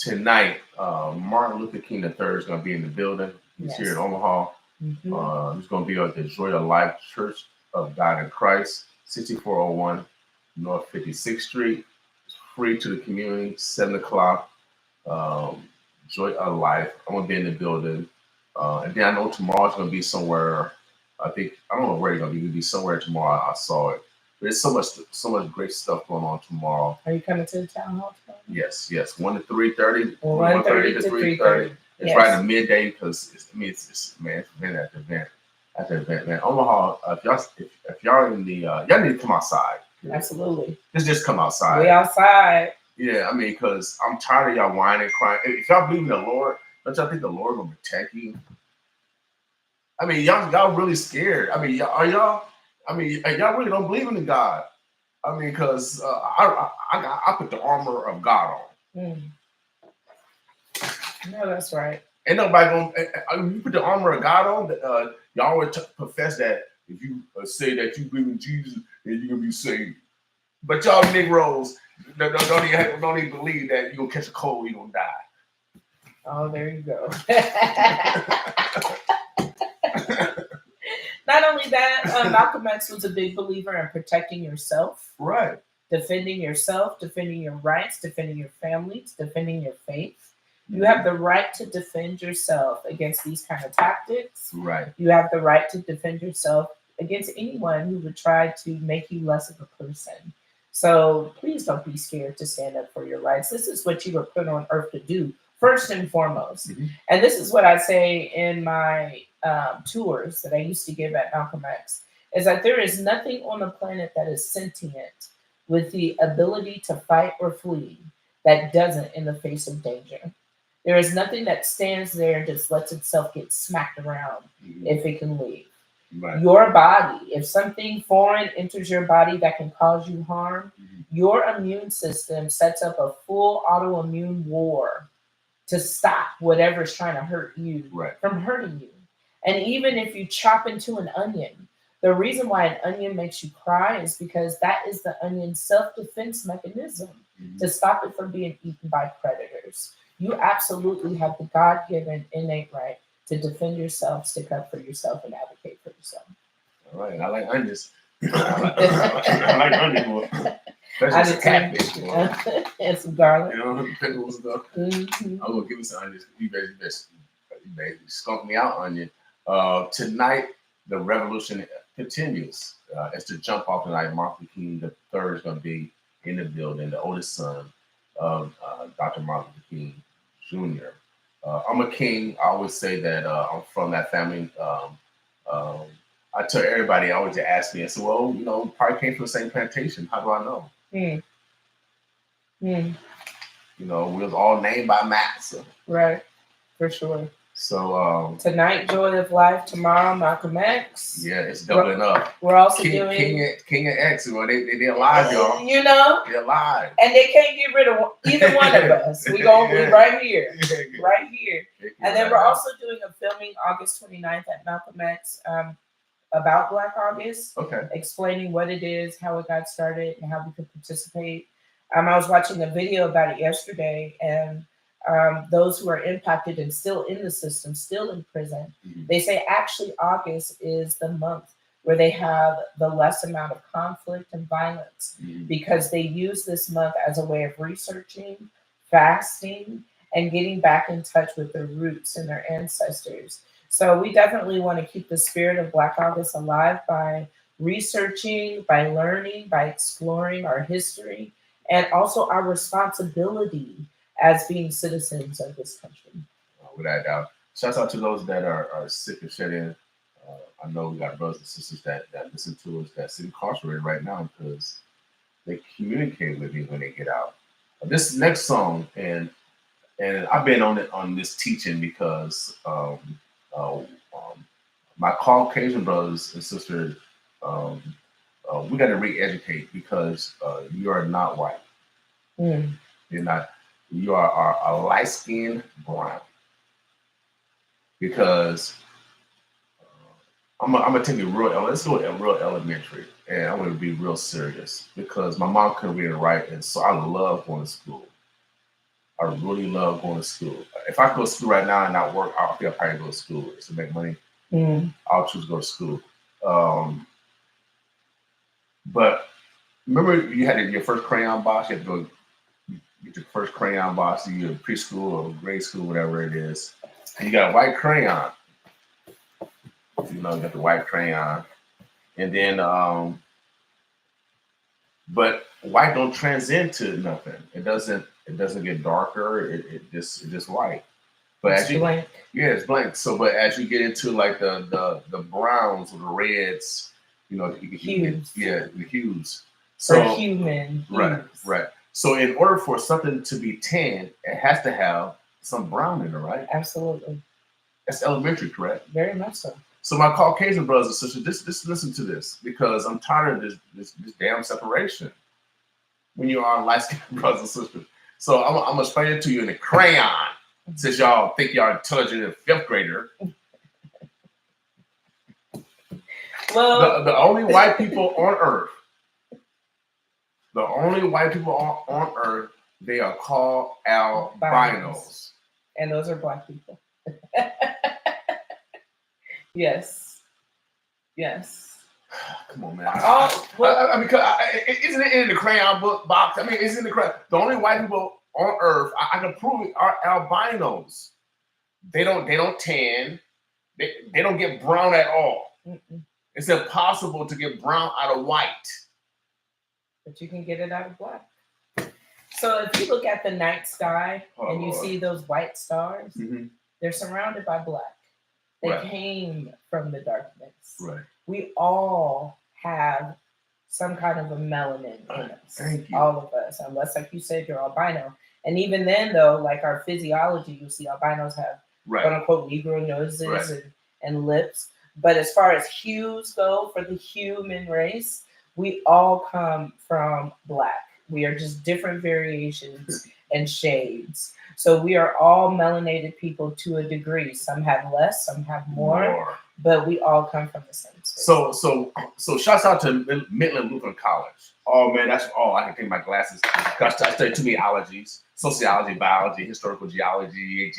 tonight, Martin Luther King III is going to be in the building. He's here in Omaha. He's going to be at the Joy of Life Church of God in Christ, 6401 North 56th Street. It's free to the community, 7 o'clock. Joy of Life. I'm going to be in the building. And then I know tomorrow's going to be somewhere. I don't know where it's going to be. It'll be somewhere tomorrow. I saw it. There's so much great stuff going on tomorrow. Are you coming to the town hall tomorrow? Yes. 1 to 3:30. 1:30 to 3:30. It's right at midday because it's been at the event. At the event, man. Omaha, if y'all in the y'all need to come outside. Absolutely. Just come outside. We outside. Yeah, I mean, because I'm tired of y'all whining, crying. If y'all believe in the Lord, don't y'all think the Lord will protect you? I mean, y'all really scared. I mean, y'all really don't believe in God. I mean, because I put the armor of God on. No, that's right. Ain't nobody gonna. You put the armor of God on. Y'all always profess that if you say that you believe in Jesus, then you're gonna be saved. But y'all Negroes don't even believe that you're gonna catch a cold, you're gonna die. Oh, there you go. Not only that, Malcolm X was a big believer in protecting yourself. Right. Defending yourself, defending your rights, defending your families, defending your faith. You have the right to defend yourself against these kind of tactics. Right. You have the right to defend yourself against anyone who would try to make you less of a person. So please don't be scared to stand up for your rights. This is what you were put on earth to do, first and foremost. And this is what I say in my tours that I used to give at Malcolm X, is that there is nothing on the planet that is sentient with the ability to fight or flee that doesn't in the face of danger. There is nothing that stands there and just lets itself get smacked around if it can leave. Right. Your body, if something foreign enters your body that can cause you harm, your immune system sets up a full autoimmune war to stop whatever's trying to hurt you from hurting you. And even if you chop into an onion, the reason why an onion makes you cry is because that is the onion's self-defense mechanism to stop it from being eaten by predators. You absolutely have the God-given innate right to defend yourself, stick up for yourself, and advocate for yourself. All right, I like onions. I like onions more. Especially some catfish. And some garlic. You know, pickles and stuff. I'm gonna give you some onions. You basically skunk me out, onion. Tonight, the revolution continues. It's to jump off tonight. Martin Luther King III is going to be in the building, the oldest son of Dr. Martin Luther King Jr. I'm a king. I always say that I'm from that family. I tell everybody, I always ask me, I said, well, you know, probably came from the same plantation. How do I know? You know, we was all named by Matt. So. Right, for sure. So tonight, Joy of Life. Tomorrow, Malcolm X. Yeah, it's doubling up. We're also doing King and X. Well, they're alive, y'all. You know, they're alive, and they can't get rid of either one of us. We right here, right here. And then we're also doing a filming August 29th at Malcolm X about Black August. Okay. Explaining what it is, how it got started, and how we could participate. I was watching a video about it yesterday, and those who are impacted and still in the system, still in prison, they say actually August is the month where they have the less amount of conflict and violence because they use this month as a way of researching, fasting, and getting back in touch with their roots and their ancestors. So we definitely want to keep the spirit of Black August alive by researching, by learning, by exploring our history, and also our responsibility as being citizens of this country. Without doubt. Shouts out to those that are sick and shut in. I know we got brothers and sisters that listen to us that's incarcerated right now because they communicate with me when they get out. This next song, and I've been on this teaching because my Caucasian brothers and sisters, we got to re-educate because you are not white. You're not. You are a light-skinned brown. Because I'm gonna take it real. Let's go real elementary, and I'm gonna be real serious because my mom couldn't read and write, and so I love going to school. I really love going to school. If I go to school right now and not work, I think I'll probably go to school to make money. I'll choose to go to school. But remember, you had your first crayon box. You had to go get your first crayon box in your preschool or grade school, whatever it is. And you got a white crayon. You got the white crayon, and then but white don't transcend to nothing. It doesn't get darker. It just white. But It's blank. Yeah, it's blank. So, but as you get into like the browns or the reds, Hues. The hues. So for human. Right. So, in order for something to be tan, it has to have some brown in it, right? Absolutely. That's elementary, correct? Very much so. So, my Caucasian brothers and sisters, just listen to this, because I'm tired of this damn separation. When you are light-skinned brothers and sisters, so I'm gonna explain it to you in a crayon. Since y'all think y'all intelligent and fifth grader. Well, the only white people on earth, on earth, they are called albinos. And those are black people. Yes. Come on, man. Isn't it in the crayon book box? I mean, it's in the crayon. The only white people on earth, I can prove it, are albinos. They don't tan. They don't get brown at all. Mm-mm. It's impossible to get brown out of white. But you can get it out of black. So if you look at the night sky and you see those white stars, they're surrounded by black. They came from the darkness. Right. We all have some kind of a melanin in us. Thank you. All of us, unless, like you said, you're albino. And even then, though, like our physiology, you see albinos have quote unquote Negro noses and lips. But as far as hues go for the human race, we all come from black. We are just different variations and shades. So we are all melanated people to a degree. Some have less, some have more. But we all come from the same space. So shouts out to Midland Lutheran College. Oh man, that's all I can take my glasses. Gosh, I studied too many ologies: sociology, biology, historical geology,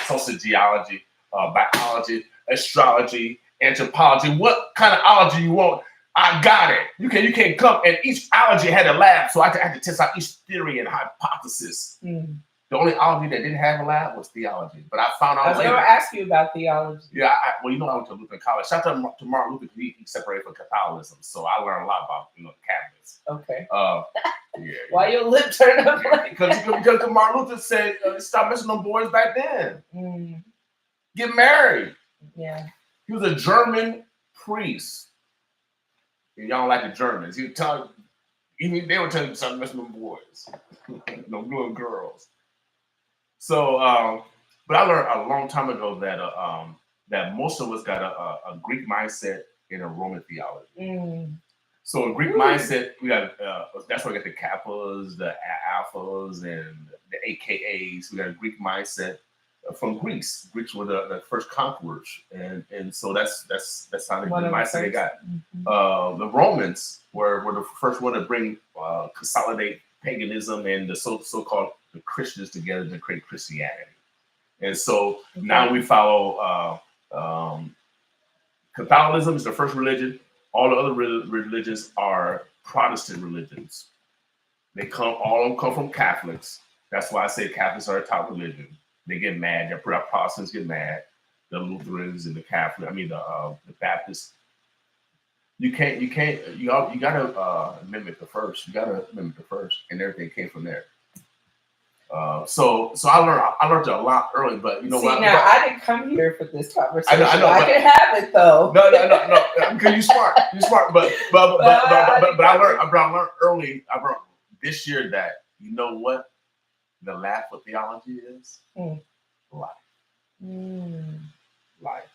social geology, biology, astrology, anthropology. What kind of ology you want? I got it. You can't come. And each ology had a lab, so I had to test out each theory and hypothesis. The only ology that didn't have a lab was theology. But I found out. I was going to ask you about theology. Yeah, I went to Lutheran College. Shout out to Martin Luther, he separated from Catholicism, so I learned a lot about Catholics. Okay. Yeah. Why your lip turn up like because Martin Luther said, "Stop messing them boys back then. Get married." Yeah. He was a German priest. And y'all like the Germans. He would tell, even they were telling you something messing with boys, no little girls. So, but I learned a long time ago that most of us got a Greek mindset and a Roman theology. So a Greek mindset, we got that's where we got the Kappas, the Alphas, and the AKAs. We got a Greek mindset from Greece. Greeks were the first conquerors, and so that's how the mindset they got. The Romans were the first one to bring consolidate paganism and the so-called the Christians together to create Christianity. And so now we follow Catholicism is the first religion. All the other religions are Protestant religions. All of them come from Catholics. That's why I say Catholics are a top religion. They get mad. The Protestants get mad. The Lutherans and the Catholic. The Baptists. You gotta mimic the first. And everything came from there. So I learned a lot early, but I didn't come here for this conversation. I know. I can have it though. No. Because you're smart. But I learned early. I learned this year that what the laugh of theology is? Life. Life.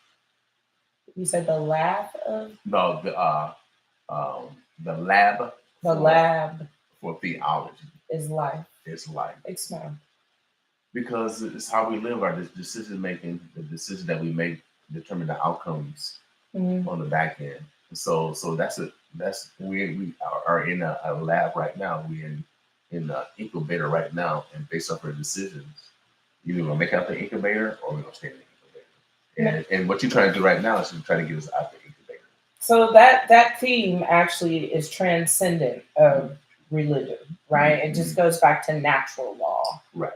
You said the laugh of? No, the lab. The lab for theology is life. It's life. Explain. Because it's how we live. Our decision making, the decisions that we make determine the outcomes on the back end. So that's it. We are in a lab right now. We in in the incubator right now, and based off our decisions, either we're gonna make it out the incubator or we're gonna stay in the incubator. And what you're trying to do right now is you're trying to get us out the incubator. So that theme actually is transcendent of religion, right? It just goes back to natural law. Right.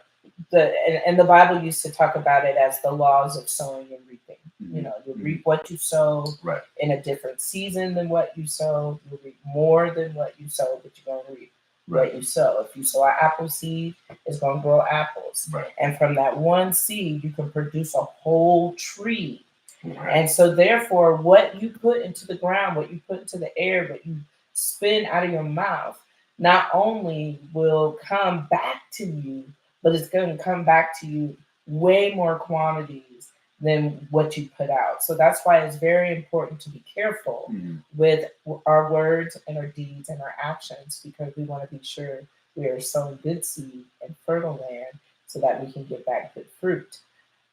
And the Bible used to talk about it as the laws of sowing and reaping. You know, you reap what you sow in a different season than what you sow. You reap more than what you sow, but you're going to reap what you sow. If you sow an apple seed, it's going to grow apples. Right. And from that one seed, you can produce a whole tree. Right. And so therefore, what you put into the ground, what you put into the air, what you spin out of your mouth, not only will come back to you, but it's going to come back to you way more quantities than what you put out. So that's why it's very important to be careful with our words and our deeds and our actions, because we want to be sure we are sowing good seed and fertile land so that we can get back good fruit.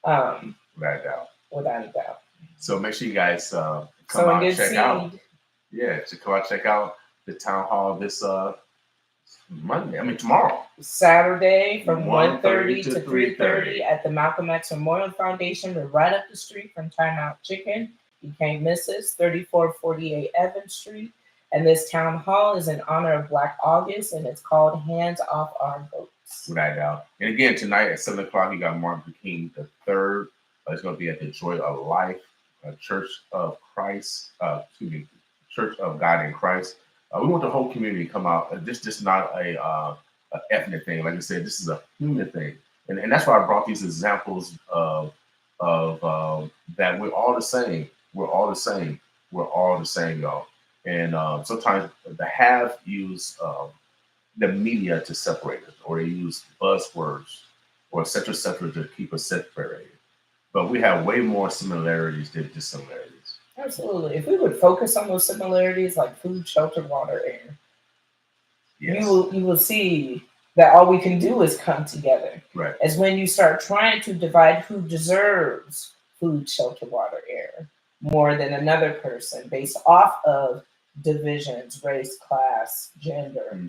Without a doubt. Without a doubt. So make sure you guys come out and check out. Yeah, to come out, check out the town hall this tomorrow. Saturday from 1:30 to 3:30 at the Malcolm X Memorial Foundation. We're right up the street from Time Out Chicken. You can't miss us, 3448 Evans Street. And this town hall is in honor of Black August, and it's called Hands Off Our Boats. Without a doubt. And again, tonight at 7 o'clock, you got Martin Luther King III. It's going to be at the Joy of Life Church of Christ, Church of God in Christ. We want the whole community to come out. This is not a ethnic thing. Like I said, this is a human thing. And that's why I brought these examples of that we're all the same. We're all the same. We're all the same, y'all. And sometimes the have use the media to separate us, or they use buzzwords or et cetera, to keep us separated. But we have way more similarities than dissimilarities. Absolutely. If we would focus on those similarities like food, shelter, water, air, yes, you will see that all we can do is come together. Right. As when you start trying to divide who deserves food, shelter, water, air more than another person based off of divisions, race, class, gender,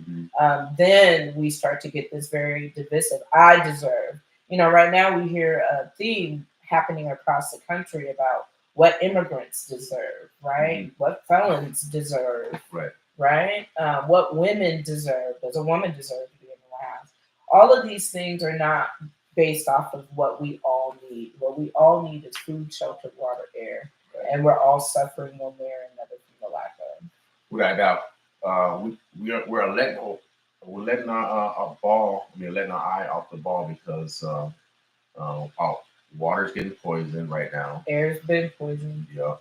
then we start to get this very divisive. I deserve. You know, right now we hear a theme happening across the country about what immigrants deserve, right? What felons deserve, right? What women deserve. Does a woman deserve to be in the White House? All of these things are not based off of what we all need. What we all need is food, shelter, water, air, and we're all suffering one way or another from the lack of. Without doubt, we're letting our ball. Letting our eye off the ball because our water's getting poisoned right now. Air's been poisoned. Yeah.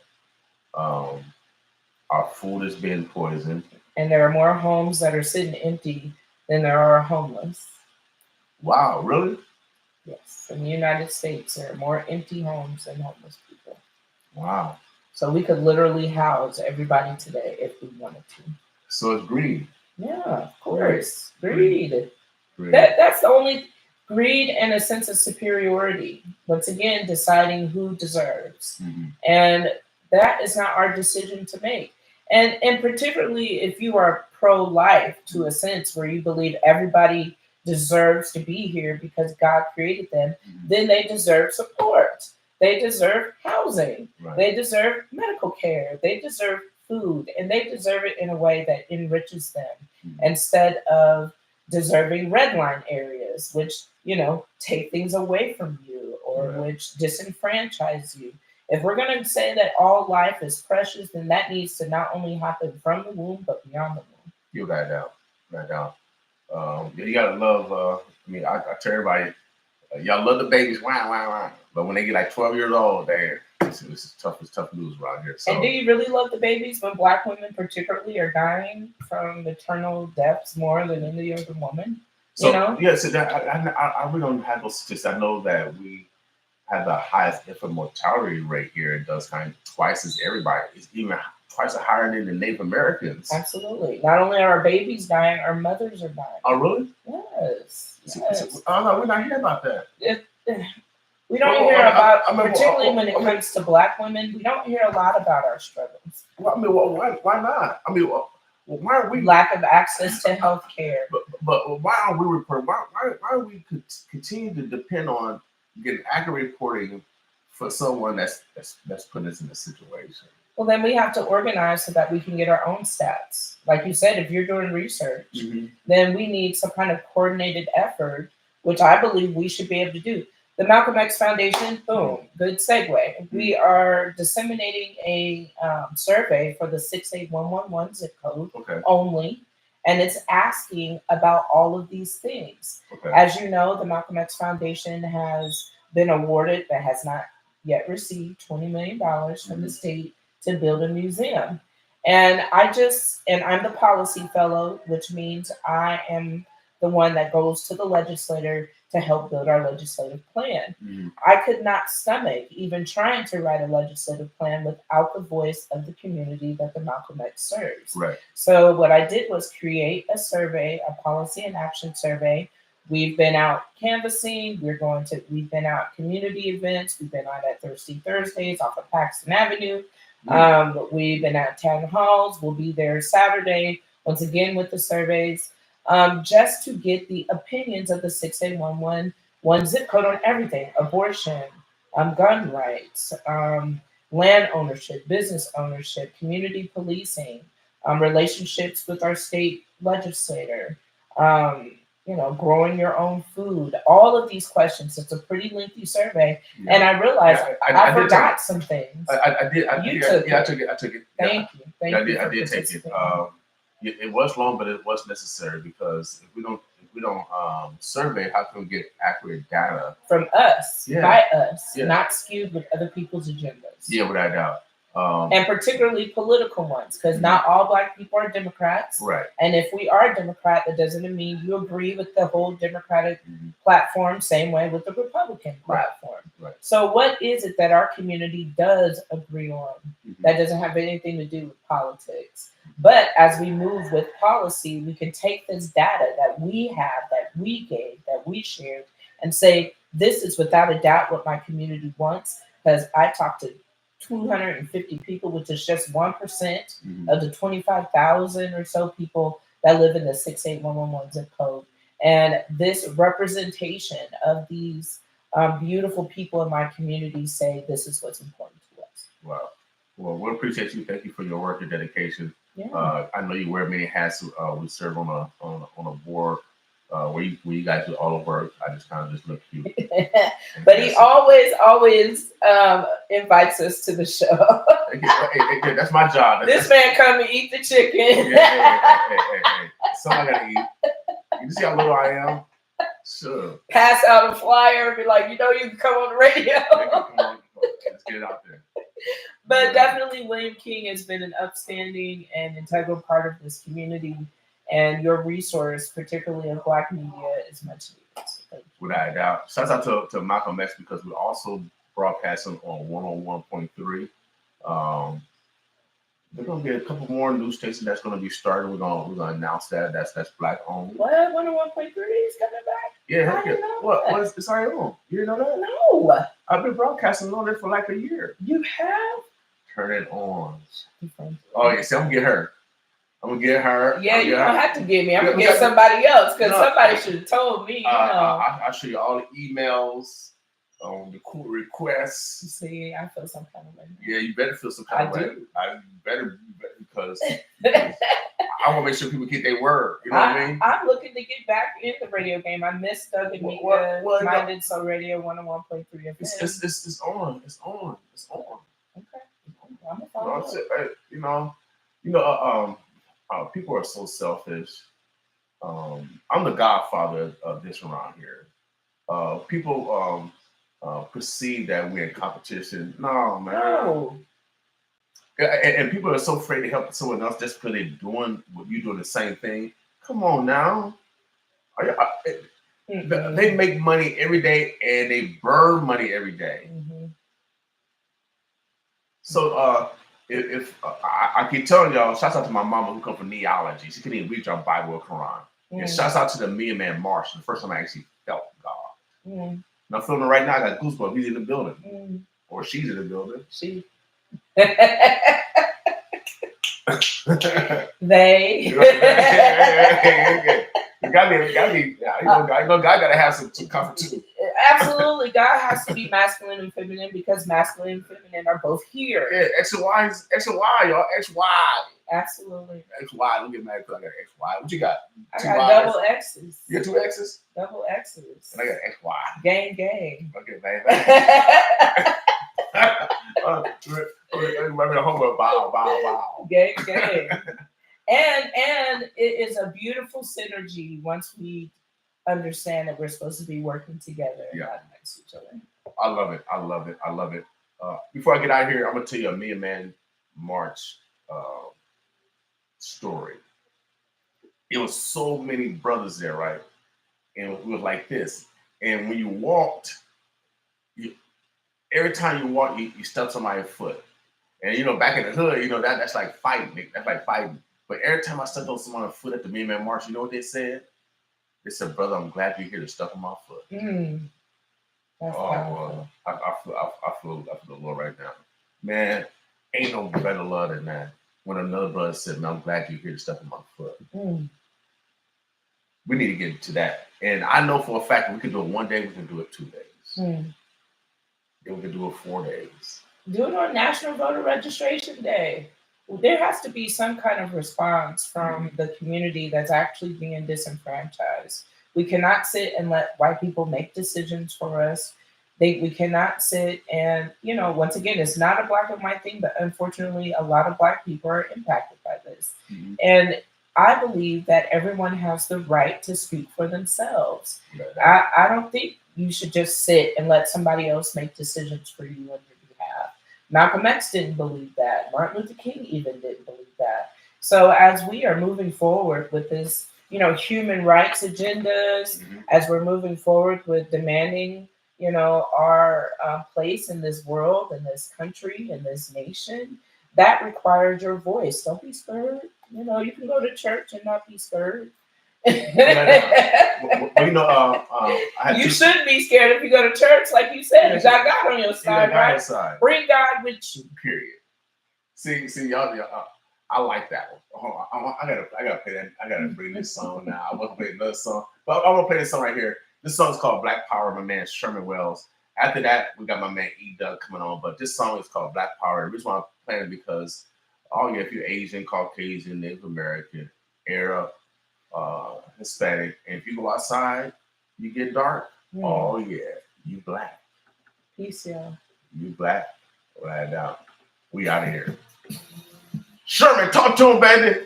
Our food is being poisoned. And there are more homes that are sitting empty than there are homeless. Wow, really? Yes. In the United States, there are more empty homes than homeless people. Wow. So we could literally house everybody today if we wanted to. So it's greed. Yeah, of course. Greed. Greed. That's the only greed and a sense of superiority. Once again, deciding who deserves. And that is not our decision to make. And particularly if you are pro-life to a sense where you believe everybody deserves to be here because God created them, then they deserve support. They deserve housing. They deserve medical care. They deserve food. And they deserve it in a way that enriches them instead of deserving red line areas, which, take things away from you or which disenfranchise you. If we're going to say that all life is precious, then that needs to not only happen from the womb, but beyond the womb. You got it down. You got to love, I tell everybody, y'all love the babies, wow. But when they get like 12 years old, it's tough news around here. So. And do you really love the babies when Black women particularly are dying from maternal deaths more than any other woman? So, yeah, so I really don't have those statistics. I know that we have the highest infant mortality rate here. It does kind of twice as everybody. It's even twice higher than the Native Americans. Absolutely. Not only are our babies dying, our mothers are dying. Oh, really? Yes. Oh, no, we're not hearing about that. We don't hear about, particularly when it comes to Black women, we don't hear a lot about our struggles. Well, why not? why are we lack of access to health care. but why are we reporting? Why are we continue to depend on getting accurate reporting for someone that's putting us in a situation? Well, then we have to organize so that we can get our own stats. Like you said, if you're doing research, then we need some kind of coordinated effort, which I believe we should be able to do. The Malcolm X Foundation, boom, good segue. We are disseminating a survey for the 68111 zip code only, and it's asking about all of these things. As you know, the Malcolm X Foundation has been awarded, but has not yet received $20 million from the state to build a museum. And I'm the policy fellow, which means I am the one that goes to the legislator to help build our legislative plan. I could not stomach even trying to write a legislative plan without the voice of the community that the Malcolm X serves. So what I did was create a survey, a policy and action survey. We've been out canvassing. We've been out community events. We've been out at Thirsty Thursdays off of Paxton Avenue. We've been at town halls. We'll be there Saturday, once again with the surveys, just to get the opinions of the 68111 zip code on everything: abortion, gun rights, land ownership, business ownership, community policing, relationships with our state legislator, growing your own food, all of these questions. It's a pretty lengthy survey. And I realized I forgot some things. I did. I took it. Thank you. I did take it. It was long, but it was necessary, because if we don't survey, how can we get accurate data from us, by us, not skewed with other people's agendas? Yeah, without doubt. And particularly political ones, because not all Black people are Democrats. Right. And if we are a Democrat, that doesn't mean you agree with the whole Democratic platform, same way with the Republican platform. Right. So what is it that our community does agree on that doesn't have anything to do with politics? But as we move with policy, we can take this data that we have, that we gave, that we shared, and say, this is without a doubt what my community wants, because I talked to 250 people, which is just 1% of the 25,000 or so people that live in the 68111 zip code. And this representation of these beautiful people in my community say this is what's important to us. Wow. Well, we appreciate you. Thank you for your work and dedication. Yeah. I know you wear many hats. We serve on a board where you guys do all the work. I just kind of just look cute. But he always invites us to the show. Hey, that's my job. This man come and eat the chicken. Hey. Somebody gotta eat. You see how little I am? Sure. Pass out a flyer and be like, you can come on the radio. Come on, let's get it out there. But definitely, William King has been an upstanding and integral part of this community. And your resource, particularly of Black media, is much needed. Without a doubt. Shout out to Malcolm X, because we're also broadcasting on 101.3. There's gonna be a couple more news stations that's gonna be starting. We're gonna announce that. That's Black owned. What? 101.3 is coming back? Yeah. I didn't know What? that. It's already on. You didn't know that? No. I've been broadcasting on it for like a year. You have? Turn it on. Oh yeah, see, I'm gonna get her. Yeah, you don't have to get me. I'm gonna get somebody else, because somebody should have told me. I'll show you all the emails, the cool requests. See, I feel some kind of way. Yeah, you better feel some kind of way. I better because I want to make sure people get their word. You know what I mean? I'm looking to get back in the radio game. I missed Doug and Mika, Minded So Radio 101.3 FM. It's on. Okay. I'm gonna follow people are so selfish. I'm the godfather of this around here. People perceive that we're in competition. No, man. No. And people are so afraid to help someone else just because they're doing what you're doing the same thing. Come on now. They make money every day and they burn money every day. So if I keep telling y'all, shouts out to my mama who come from neology. She couldn't even read our Bible or Quran. And shouts out to the Million Man March, the first time I actually felt God. And I'm feeling it right now. I got goosebumps. He's in the building. Or she's in the building. She. They. God gotta have some comfort too. Absolutely, God has to be masculine and feminine because masculine and feminine are both here. Yeah, X and Y, y'all. XY. Absolutely. XY. Don't get mad because I got XY. What you got? I got double X's. You got 2 X's? Double X's. And I got XY. Gang. Okay, bang. Bow. Gang. And it is a beautiful synergy once we understand that we're supposed to be working together and not next to each other. I love it. Before I get out of here, I'm gonna tell you a Me and Man March story. It was so many brothers there, right? And it was like this. And when you walked, every time you walk, you stepped somebody's foot. And back in the hood, that's like fighting. That's like fighting. But every time I stepped on someone's foot at the Me and Man March, you know what they said? They said, "Brother, I'm glad you're here to step on my foot." That's well, I feel the Lord right now. Man, ain't no better love than that. When another brother said, "Man, I'm glad you're here to step on my foot." We need to get to that. And I know for a fact that we can do it one day, we can do it 2 days. Then we can do it 4 days. Do it on National Voter Registration Day. There has to be some kind of response from the community that's actually being disenfranchised. We cannot sit and let white people make decisions for us. We cannot sit and, once again, it's not a black and white thing, but unfortunately, a lot of black people are impacted by this. And I believe that everyone has the right to speak for themselves. I don't think you should just sit and let somebody else make decisions for you on your behalf. Malcolm X didn't believe that. Martin Luther King even didn't believe that. So as we are moving forward with this, human rights agendas, as we're moving forward with demanding, our place in this world, in this country, in this nation, that requires your voice. Don't be scared. You can go to church and not be scared. You shouldn't be scared if you go to church, like you said. You got God on your side, right? Bring God with you. Period. See, y'all. I like that one. Hold on, I gotta play that. I gotta bring this song now. I want to play another song, but I'm gonna play this song right here. This song is called Black Power. My man Sherman Wells. After that, we got my man E. Doug coming on. But this song is called Black Power. The reason why I'm playing it because if you're Asian, Caucasian, Native American, Arab, Hispanic, and if you go outside, you get dark. Oh yeah, you black. Peace, y'all. You black. Right now, we out of here. Sherman, talk to him, baby.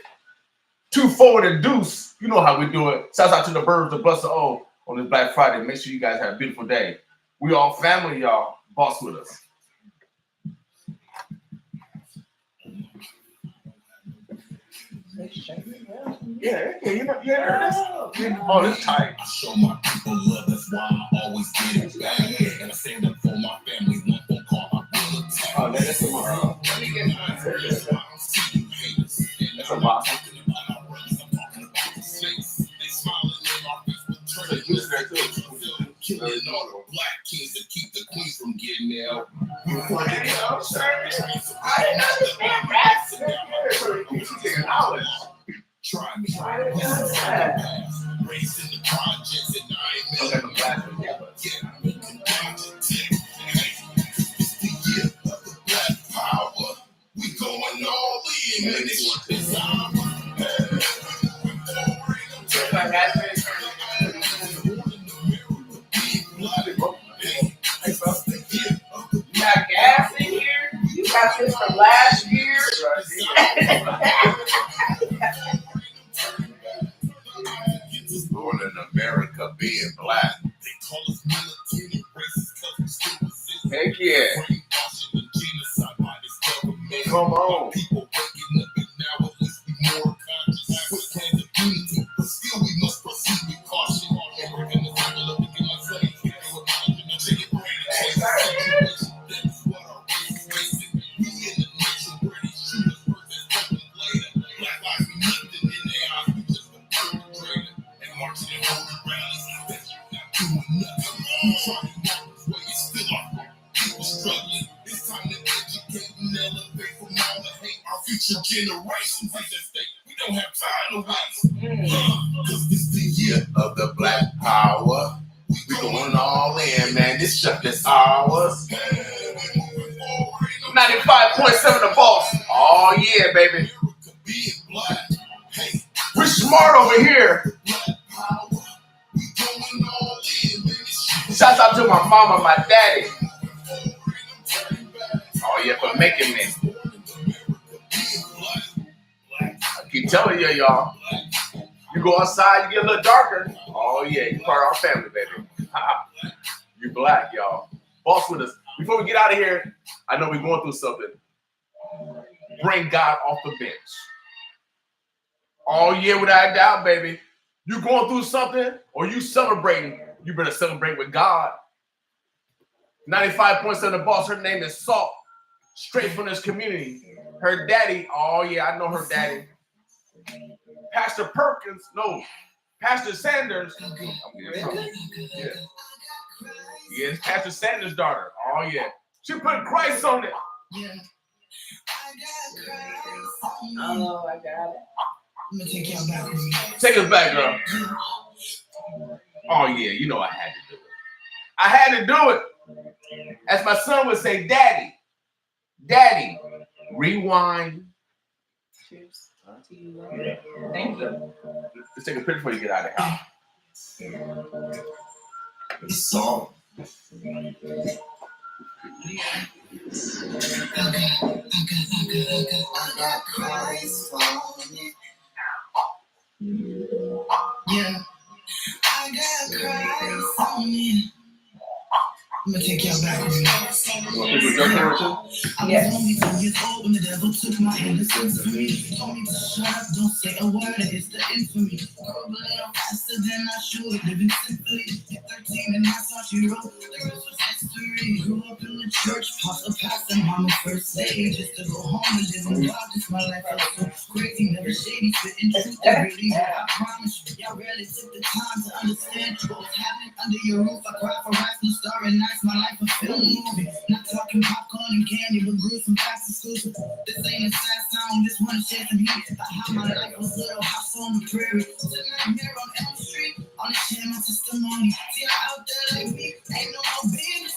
2 forward and deuce. You know how we do it. Shouts out to the birds, the Buster O on this Black Friday. Make sure you guys have a beautiful day. We all family, y'all. Boss with us. Yeah, you heard this? Oh, this tight. I show my people love, that's why I always get it back. And I stand up for my family, one phone call, I will attack. Oh, that's tomorrow. That's a box. Killing all the black kings to keep the queens from getting out. I didn't understand rats. Try me. Raised in the projects and I ain't it's the year of the black power. We going all in, and it's You got gas in here? You got this from last year? Born in America, being black. They call us military racist. Heck yeah. Come on. People waking up and now at least be more conscious. With plans of unity, but still we must proceed with caution. And we're gonna level up again like say, that's what our race is facing. We in the nation where these shooters versus open later. Black lives be nothing in their eyes, we just a perpetrator. And marching and holding rallies, that's not doing nothing. You try to walk this way, it's still our fault. People struggling. It's time to educate and elevate from all the hate. Our future generations at stake. We don't have time to waste. Cause this the year of the Black Power. We going all in, man. This stuff is ours. 95.7 The Boss. Oh yeah, baby. We're smart over here. Shouts out to my mama, my daddy. Oh yeah, for making me. I keep telling you, y'all. You go outside, you get a little darker. Oh yeah, you part of our family, baby. You black, y'all. Boss with us. Before we get out of here, I know we're going through something. Bring God off the bench. Oh yeah, without a doubt, baby. You going through something or you celebrating, you better celebrate with God. 95.7 The Boss, her name is Salt. Straight from this community. Her daddy, oh yeah, I know her daddy. Pastor Perkins, no, Pastor Sanders. Yeah. Yes, Pastor Sanders' daughter. Oh yeah. She put Christ on it. Yeah. Oh, I got it. I'm gonna take y'all back. Take us back, girl. Oh yeah, you know I had to do it. I had to do it. As my son would say, Daddy, rewind. Cheers. Yeah. Thank you. Let's take a picture before you get out of the house. It's all. I got Christ on me. Yeah. I got Christ on me. I'm gonna take y'all back. You want to pick your camera too? Yes. I was only 10 years old when the devil took my innocence from me. Told me to shut up, don't say a word, it's the infamy. Grew up a little faster than I should, living simply. At 13 and I saw she wrote, the rest was history. Grew up in the church, past a pastor, mama first day. Just to go home and live in darkness, my life was so crazy. Never shady, spitting truth, I really, I promise you. Y'all rarely took the time to understand what was happening under your roof. I cried for rice, no story nights. My life a film movie. Not talking popcorn and candy, but gruesome, fast exclusive. This ain't a sad song, this one is chasing heat. About how my life was little house on the prairie. Sitting out here on Elm Street, on the share my testimony. See how out there like me, ain't no more business.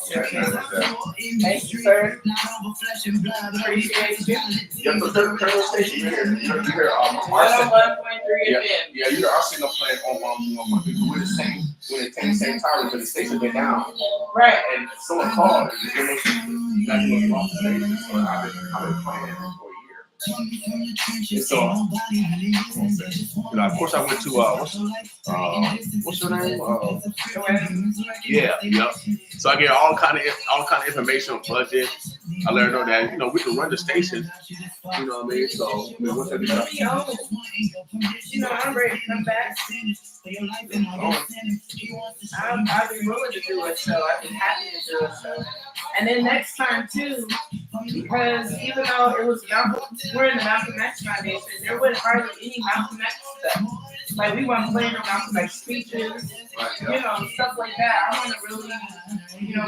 Thank you, sir. Not over flesh and blood, but Appreciate you. Yeah, so turn station here. You hear our 101.3 yeah, FM. yeah, you hear our signal playing on 1.3. We're the same. We're the same time, but the station went down. Right. And someone called and they was wrong today. So I've been playing it for a year. And so, of course, I went to what's her name? Yeah. So I get all kind of information on budget. I let her know that we can run the station. You know what I mean? So what's that? I'm ready to come back. I've been willing to do it, so I've been happy to do it. So, and then next time too, because even though it was we're in the Malcolm X Foundation, there wasn't hardly any Malcolm X stuff. Like we weren't playing on Malcolm X speeches, stuff like that. I want to really,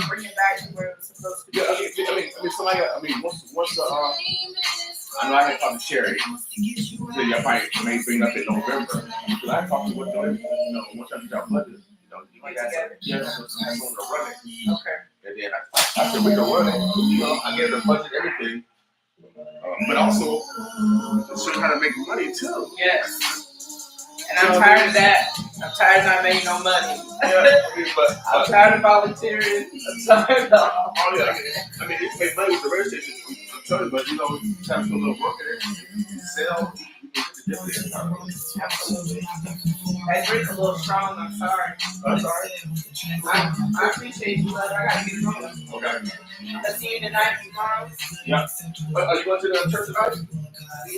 bring it back to where it was supposed to be. Yeah, I mean, what's the I know I had talked to Sherry. So y'all probably may bring up in November. Because I talked to what once I get our budget, you guys said, yes, I'm going to run it. Okay. And then I said, we can run it. I gave the budget everything. But also, show how to make money too. Yes. And I'm tired of that. I'm tired of not making no money. I'm tired of volunteering. I'm tired of I mean, you can make money with the radio station. I'm telling you, but you have to do a little work there. Sell. I drink a little strong. I'm sorry. I appreciate you, but I gotta get going. Okay. I'll see you tonight, tomorrow. Yeah. Are you going to the church tonight?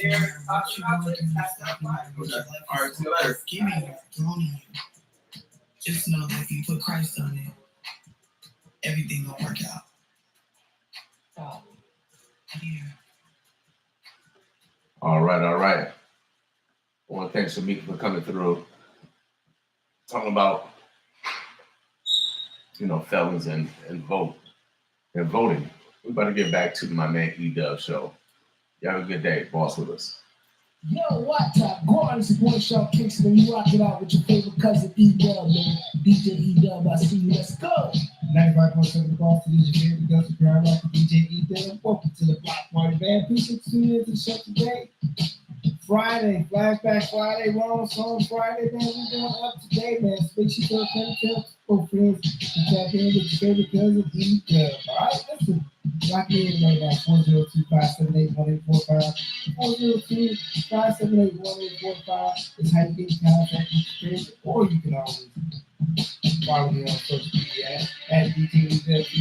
Yeah. Okay. All right. See you later. Give me your throne in you. Just know that if you put Christ on it, everything will work out. Oh. Yeah. All right. I want to thank Shamika for coming through. Talking about, felons and voting. We better get back to my man E-Dub show. Y'all have a good day. Boss with us. Yo, what up? Go on, it's your boy Sean Kingston, and you rock it out with your favorite cousin E-Dub, man. DJ E-Dub, I see you. Let's go. 95.7 the Boss, DJ favorite cousin, Grand Rock, DJ E-Dub. Welcome to the Block Party, man. Appreciate you tuning in to the show today. Friday, Flashback Friday, Wrong Song Friday, man. We're doing up today, man. So make sure you tell friends to tap in with your favorite cousin E-Dub. All right, listen. Lock in right now, 402-578-1845. 402-578-1845 is how you get in contact with your friends, or you can always follow me on social media at DJ